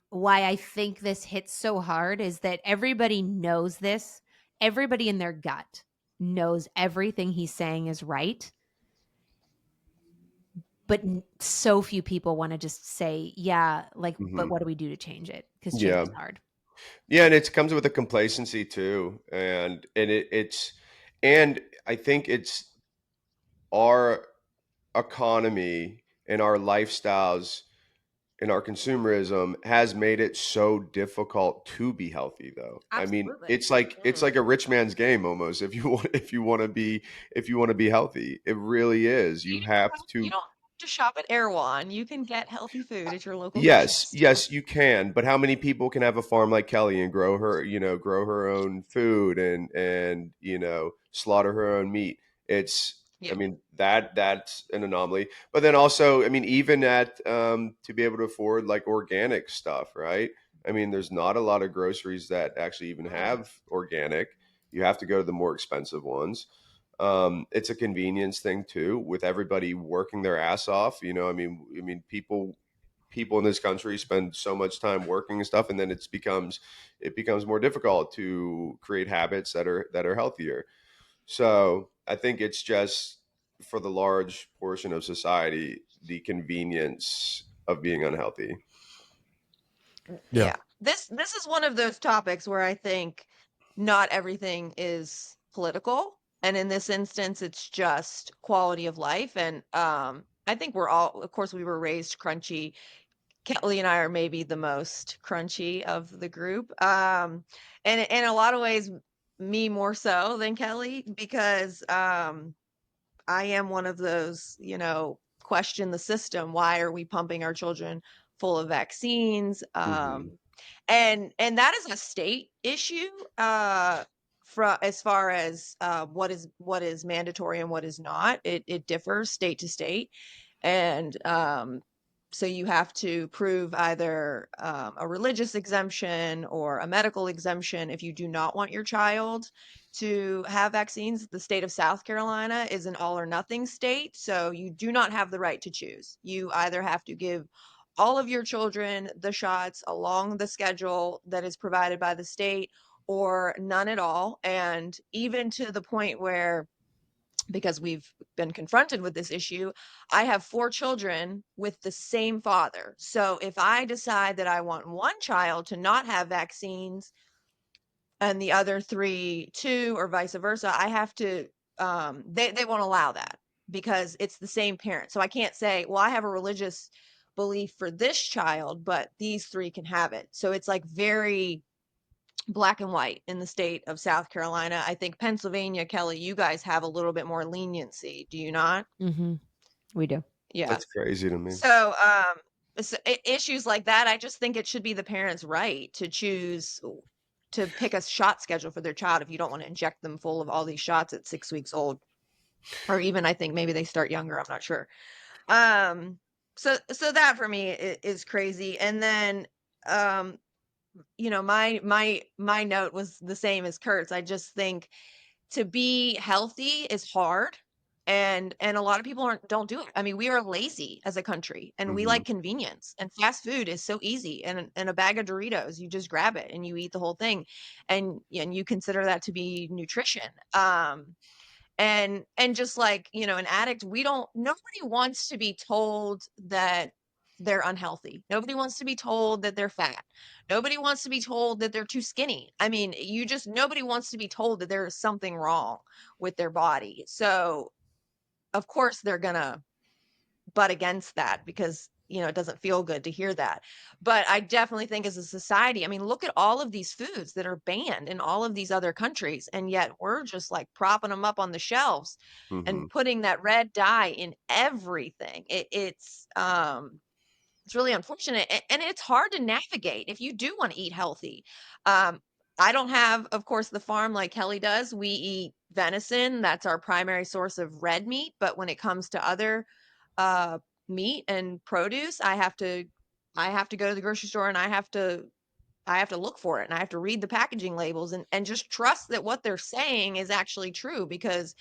[SPEAKER 1] why I think this hits so hard, is that everybody knows this. Everybody in their gut knows everything he's saying is right. But so few people want to just say, yeah, like, but what do we do to change it? Because change is hard.
[SPEAKER 4] Yeah, and it comes with a complacency too, and and I think it's our economy and our lifestyles and our consumerism has made it so difficult to be healthy, though. I mean,
[SPEAKER 3] Absolutely.
[SPEAKER 4] it's like a rich man's game almost. If you want to be healthy, it really is. You have
[SPEAKER 3] You
[SPEAKER 4] to.
[SPEAKER 3] don't have to shop at Erewhon. You can get healthy food at your local grocery
[SPEAKER 4] Yes,
[SPEAKER 3] store.
[SPEAKER 4] yes, you can. But how many people can have a farm like Kelly and grow her own food and slaughter her own meat? It's, I
[SPEAKER 3] Yeah.
[SPEAKER 4] mean, that's an anomaly. But then also, I mean, even to be able to afford like organic stuff, right? I mean, there's not a lot of groceries that actually even have organic. You have to go to the more expensive ones. It's a convenience thing too, with everybody working their ass off. I mean, people in this country spend so much time working and stuff, and then it becomes more difficult to create habits that are healthier. So I think it's just, for the large portion of society, the convenience of being unhealthy.
[SPEAKER 2] Yeah.
[SPEAKER 3] This is one of those topics where I think not everything is political, and in this instance it's just quality of life. And I think we're all, of course, we were raised crunchy. Kelly and I are maybe the most crunchy of the group. And in a lot of ways, me more so than Kelly, because I am one of those, question the system. Why are we pumping our children full of vaccines? And that is a state issue, from as far as what is mandatory and what is not. It differs state to state. And so you have to prove either a religious exemption or a medical exemption if you do not want your child to have vaccines. The state of South Carolina is an all or nothing state, so you do not have the right to choose. You either have to give all of your children the shots along the schedule that is provided by the state, or none at all. And even to the point where, because we've been confronted with this issue, I have 4 children with the same father. So if I decide that I want one child to not have vaccines and the other 3 too, or vice versa, I have to, they won't allow that because it's the same parent. So I can't say, well, I have a religious belief for this child, but these 3 can have it. So it's like very black and white in the state of South Carolina. I think Pennsylvania, Kelly, you guys have a little bit more leniency, do you not?
[SPEAKER 1] We do.
[SPEAKER 3] Yeah.
[SPEAKER 4] That's crazy to me.
[SPEAKER 3] So, issues like that, I just think it should be the parent's right to choose to pick a shot schedule for their child if you don't want to inject them full of all these shots at 6 weeks old, or even, I think maybe they start younger. I'm not sure. So that for me is crazy. And then, my note was the same as Kurt's. I just think to be healthy is hard, and a lot of people don't do it. I mean, we are lazy as a country, and we like convenience, and fast food is so easy. And a bag of Doritos, you just grab it and you eat the whole thing, and you consider that to be nutrition. And just like, an addict, nobody wants to be told that they're unhealthy. Nobody wants to be told that they're fat. Nobody wants to be told that they're too skinny. I mean, nobody wants to be told that there is something wrong with their body. So of course they're gonna butt against that, because it doesn't feel good to hear that. But I definitely think as a society, I mean, look at all of these foods that are banned in all of these other countries, and yet we're just like propping them up on the shelves
[SPEAKER 4] Mm-hmm.
[SPEAKER 3] and putting that red dye in everything. It's really unfortunate, and it's hard to navigate if you do want to eat healthy. I don't have, of course, the farm like Kelly does. We eat venison. That's our primary source of red meat. But when it comes to other uh, meat and produce, I have to go to the grocery store, and I have to look for it, and I have to read the packaging labels, and just trust that what they're saying is actually true, because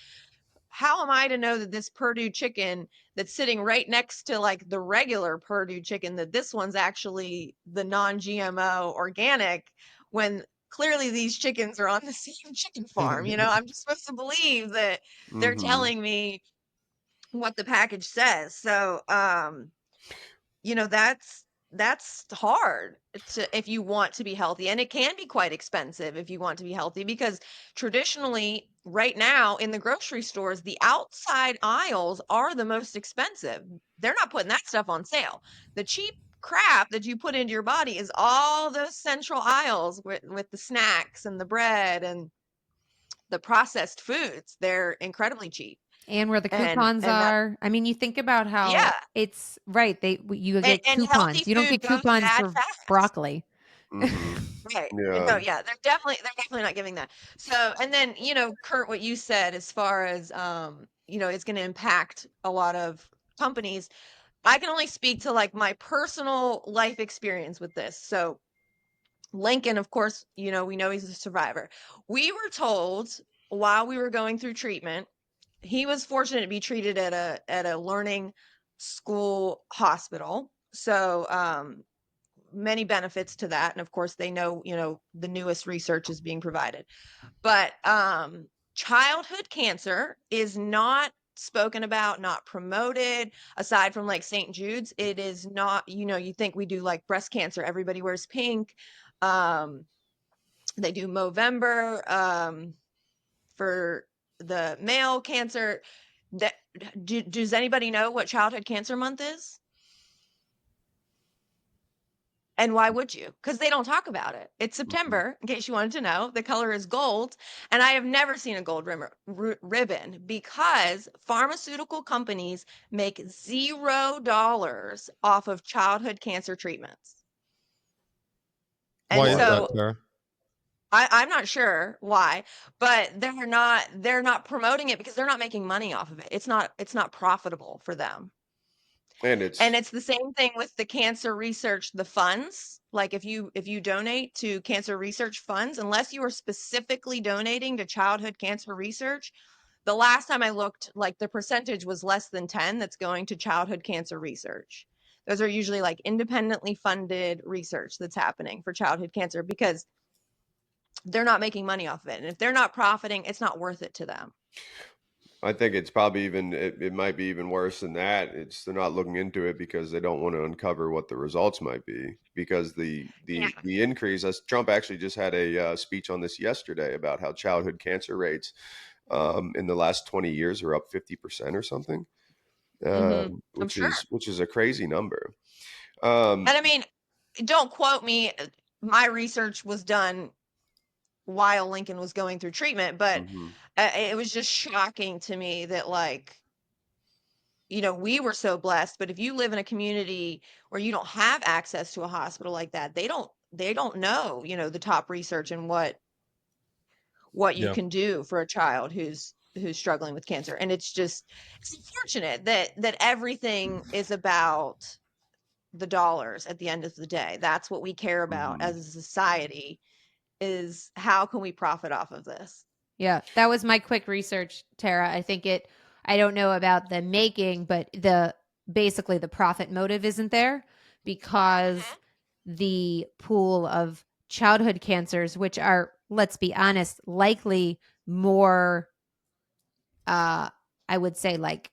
[SPEAKER 3] how am I to know that this Purdue chicken that's sitting right next to like the regular Purdue chicken, that this one's actually the non-GMO organic, when clearly these chickens are on the same chicken farm? I'm just supposed to believe that they're
[SPEAKER 4] Mm-hmm.
[SPEAKER 3] telling me what the package says. So, that's hard if you want to be healthy, and it can be quite expensive if you want to be healthy, because traditionally right now in the grocery stores, the outside aisles are the most expensive. They're not putting that stuff on sale. The cheap crap that you put into your body is all those central aisles with the snacks and the bread and the processed foods. They're incredibly cheap.
[SPEAKER 1] And where the
[SPEAKER 3] and
[SPEAKER 1] coupons
[SPEAKER 3] and that
[SPEAKER 1] are. I mean, you think about how
[SPEAKER 3] yeah,
[SPEAKER 1] it's right. You
[SPEAKER 3] and,
[SPEAKER 1] get
[SPEAKER 3] and healthy
[SPEAKER 1] coupons. You don't
[SPEAKER 3] food
[SPEAKER 1] get
[SPEAKER 3] goes
[SPEAKER 1] coupons
[SPEAKER 3] bad
[SPEAKER 1] for
[SPEAKER 3] fast.
[SPEAKER 1] broccoli.
[SPEAKER 4] Mm-hmm.
[SPEAKER 3] Right.
[SPEAKER 4] Yeah.
[SPEAKER 3] No, yeah, they're definitely not giving that. So, and then, Kurt, what you said as far as it's going to impact a lot of companies. I can only speak to like my personal life experience with this. So, Lincoln, of course, we know he's a survivor. We were told while we were going through treatment, he was fortunate to be treated at a learning school hospital. So, many benefits to that, and of course they know the newest research is being provided. But childhood cancer is not spoken about, not promoted, aside from like St. Jude's. It is not, you think we do like breast cancer, everybody wears pink. um they do Movember for the male cancer. That does anybody know what childhood cancer month is? And why would you? Because they don't talk about it. It's
[SPEAKER 4] Mm-hmm.
[SPEAKER 3] September, in case you wanted to know. The color is gold. And I have never seen a gold ribbon, because pharmaceutical companies make $0 off of childhood cancer treatments. And
[SPEAKER 2] Why is
[SPEAKER 4] What?
[SPEAKER 2] that,
[SPEAKER 3] so
[SPEAKER 2] Tara?
[SPEAKER 3] I'm not sure why, but they're not promoting it because they're not making money off of it. It's not profitable for them.
[SPEAKER 4] And
[SPEAKER 3] And
[SPEAKER 4] it's
[SPEAKER 3] it's the same thing with the cancer research, the funds. Like if you donate to cancer research funds, unless you are specifically donating to childhood cancer research, the last time I looked, like the percentage was less than 10 that's going to childhood cancer research. Those are usually like independently funded research that's happening for childhood cancer, because they're not making money off of it. And if they're not profiting, it's not worth it to them.
[SPEAKER 4] I think it's probably even it might be even worse than that. It's they're not looking into it because they don't want to uncover what the results might be, because the
[SPEAKER 3] Yeah.
[SPEAKER 4] the the increase, as Trump actually just had a speech on this yesterday about how childhood cancer rates in the last 20 years are up 50% or something,
[SPEAKER 3] I'm
[SPEAKER 4] which
[SPEAKER 3] sure.
[SPEAKER 4] is a crazy number.
[SPEAKER 3] And I mean, don't quote me. My research was done while Lincoln was going through treatment, but
[SPEAKER 4] Mhm.
[SPEAKER 3] it was just shocking to me that, like, we were so blessed. But if you live in a community where you don't have access to a hospital like that, they don't know, the top research and what you
[SPEAKER 2] Yeah.
[SPEAKER 3] can do for a child who's struggling with cancer. And it's unfortunate that everything is about the dollars at the end of the day. That's what we care about
[SPEAKER 4] Mhm.
[SPEAKER 3] as a society, is how can we profit off of this?
[SPEAKER 1] Yeah, that was my quick research, Tara. I don't know about the making, but basically the profit motive isn't there, because
[SPEAKER 3] Mhm.
[SPEAKER 1] the pool of childhood cancers, which are, let's be honest, likely more, I would say, like,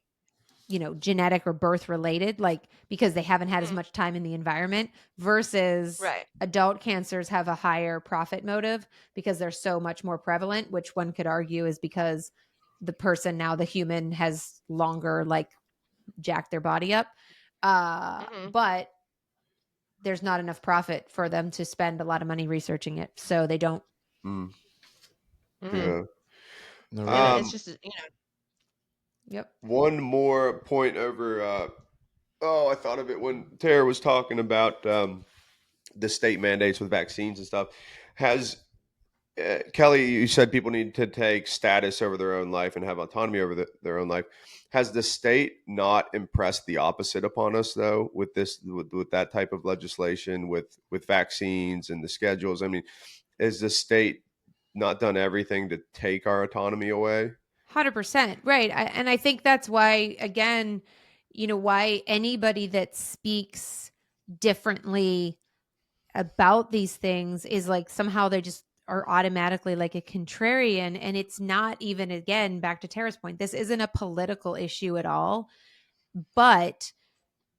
[SPEAKER 1] genetic or birth related, like, because they haven't had as
[SPEAKER 3] Mhm.
[SPEAKER 1] much time in the environment, versus
[SPEAKER 3] Right.
[SPEAKER 1] adult cancers have a higher profit motive because they're so much more prevalent, which one could argue is because the person, now the human, has longer, like, jacked their body up. But there's not enough profit for them to spend a lot of money researching it, so they don't.
[SPEAKER 4] Yeah.
[SPEAKER 3] And it's just,
[SPEAKER 1] Yep.
[SPEAKER 4] One more point over. I thought of it when Tara was talking about the state mandates with vaccines and stuff. Has Kelly, you said people need to take status over their own life and have autonomy over their own life. Has the state not impressed the opposite upon us, though, with this, with that type of legislation, with vaccines and the schedules? I mean, has the state not done everything to take our autonomy away?
[SPEAKER 1] 100%. Right. And I think that's why, again, why anybody that speaks differently about these things is like somehow they just are automatically like a contrarian. And it's not even, again, back to Tara's point, this isn't a political issue at all, but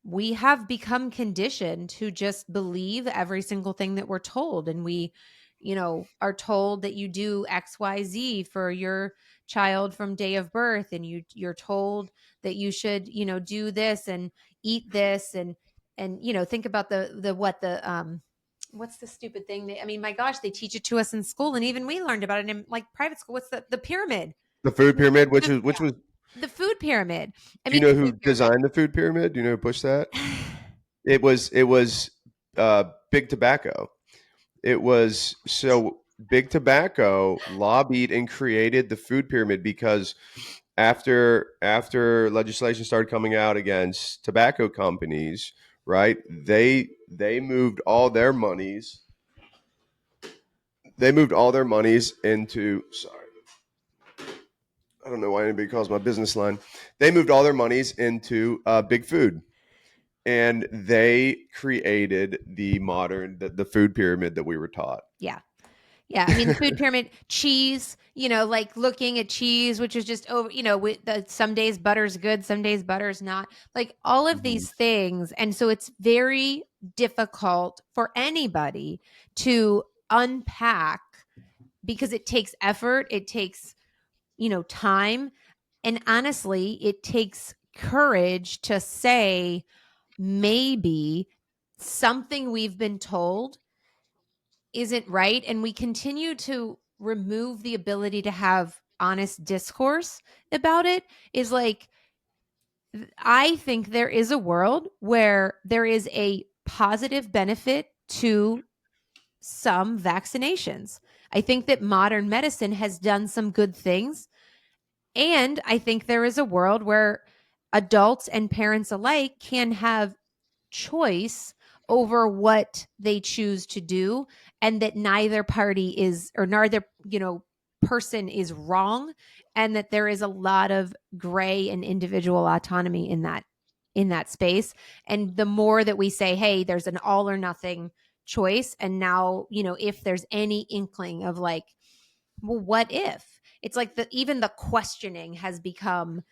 [SPEAKER 1] we have become conditioned to just believe every single thing that we're told. And we, are told that you do XYZ for your child from day of birth. And you're told that you should, do this and eat this. And, think about what's the stupid thing? My gosh, they teach it to us in school. And even we learned about it in like private school. What's the pyramid?
[SPEAKER 4] The food pyramid, which was
[SPEAKER 1] the food pyramid.
[SPEAKER 4] Do you know who designed the food pyramid? Do you know who pushed that? It was Big Tobacco. It was so Big Tobacco lobbied and created the food pyramid because after legislation started coming out against tobacco companies, right? They moved all their monies. They moved all their monies into I don't know why anybody calls my business line. They moved all their monies into Big Food. And they created the food pyramid that we were taught.
[SPEAKER 1] Yeah. Yeah. The food pyramid, cheese, like looking at cheese, which is just over, some days butter's good, some days butter's not, like all of these things. And so it's very difficult for anybody to unpack because it takes effort. It takes, time. And honestly, it takes courage to say, maybe something we've been told isn't right. And we continue to remove the ability to have honest discourse about it. Is like, I think there is a world where there is a positive benefit to some vaccinations. I think that modern medicine has done some good things. And I think there is a world where adults and parents alike can have choice over what they choose to do, and that neither party is, or neither, person is wrong, and that there is a lot of gray and individual autonomy in that space. And the more that we say, hey, there's an all or nothing choice, and now, if there's any inkling of like, well, what if, it's like even the questioning has become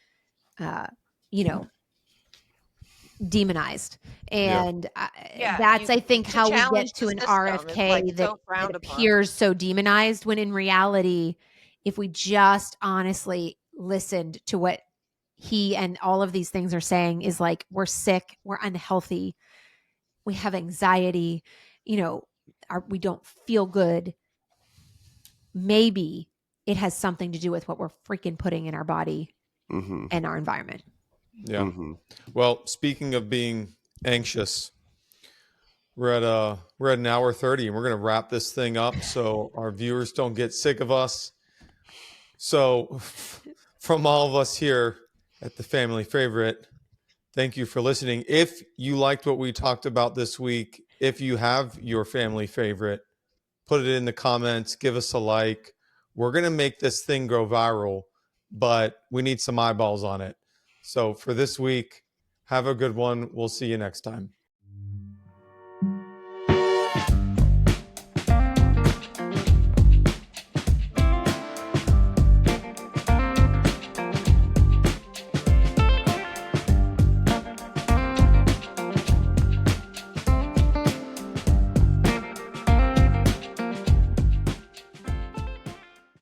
[SPEAKER 1] demonized. And that's, I think, how we get to an RFK that appears so demonized, when in reality, if we just honestly listened to what he and all of these things are saying, is like, we're sick, we're unhealthy, we have anxiety, we don't feel good. Maybe it has something to do with what we're freaking putting in our body and our environment.
[SPEAKER 2] Yeah. Well, speaking of being anxious, we're at an hour 30, and we're going to wrap this thing up so our viewers don't get sick of us. So from all of us here at the Family Favorite, thank you for listening. If you liked what we talked about this week, if you have your family favorite, put it in the comments, give us a like. We're going to make this thing go viral, but we need some eyeballs on it. So for this week, have a good one. We'll see you next time.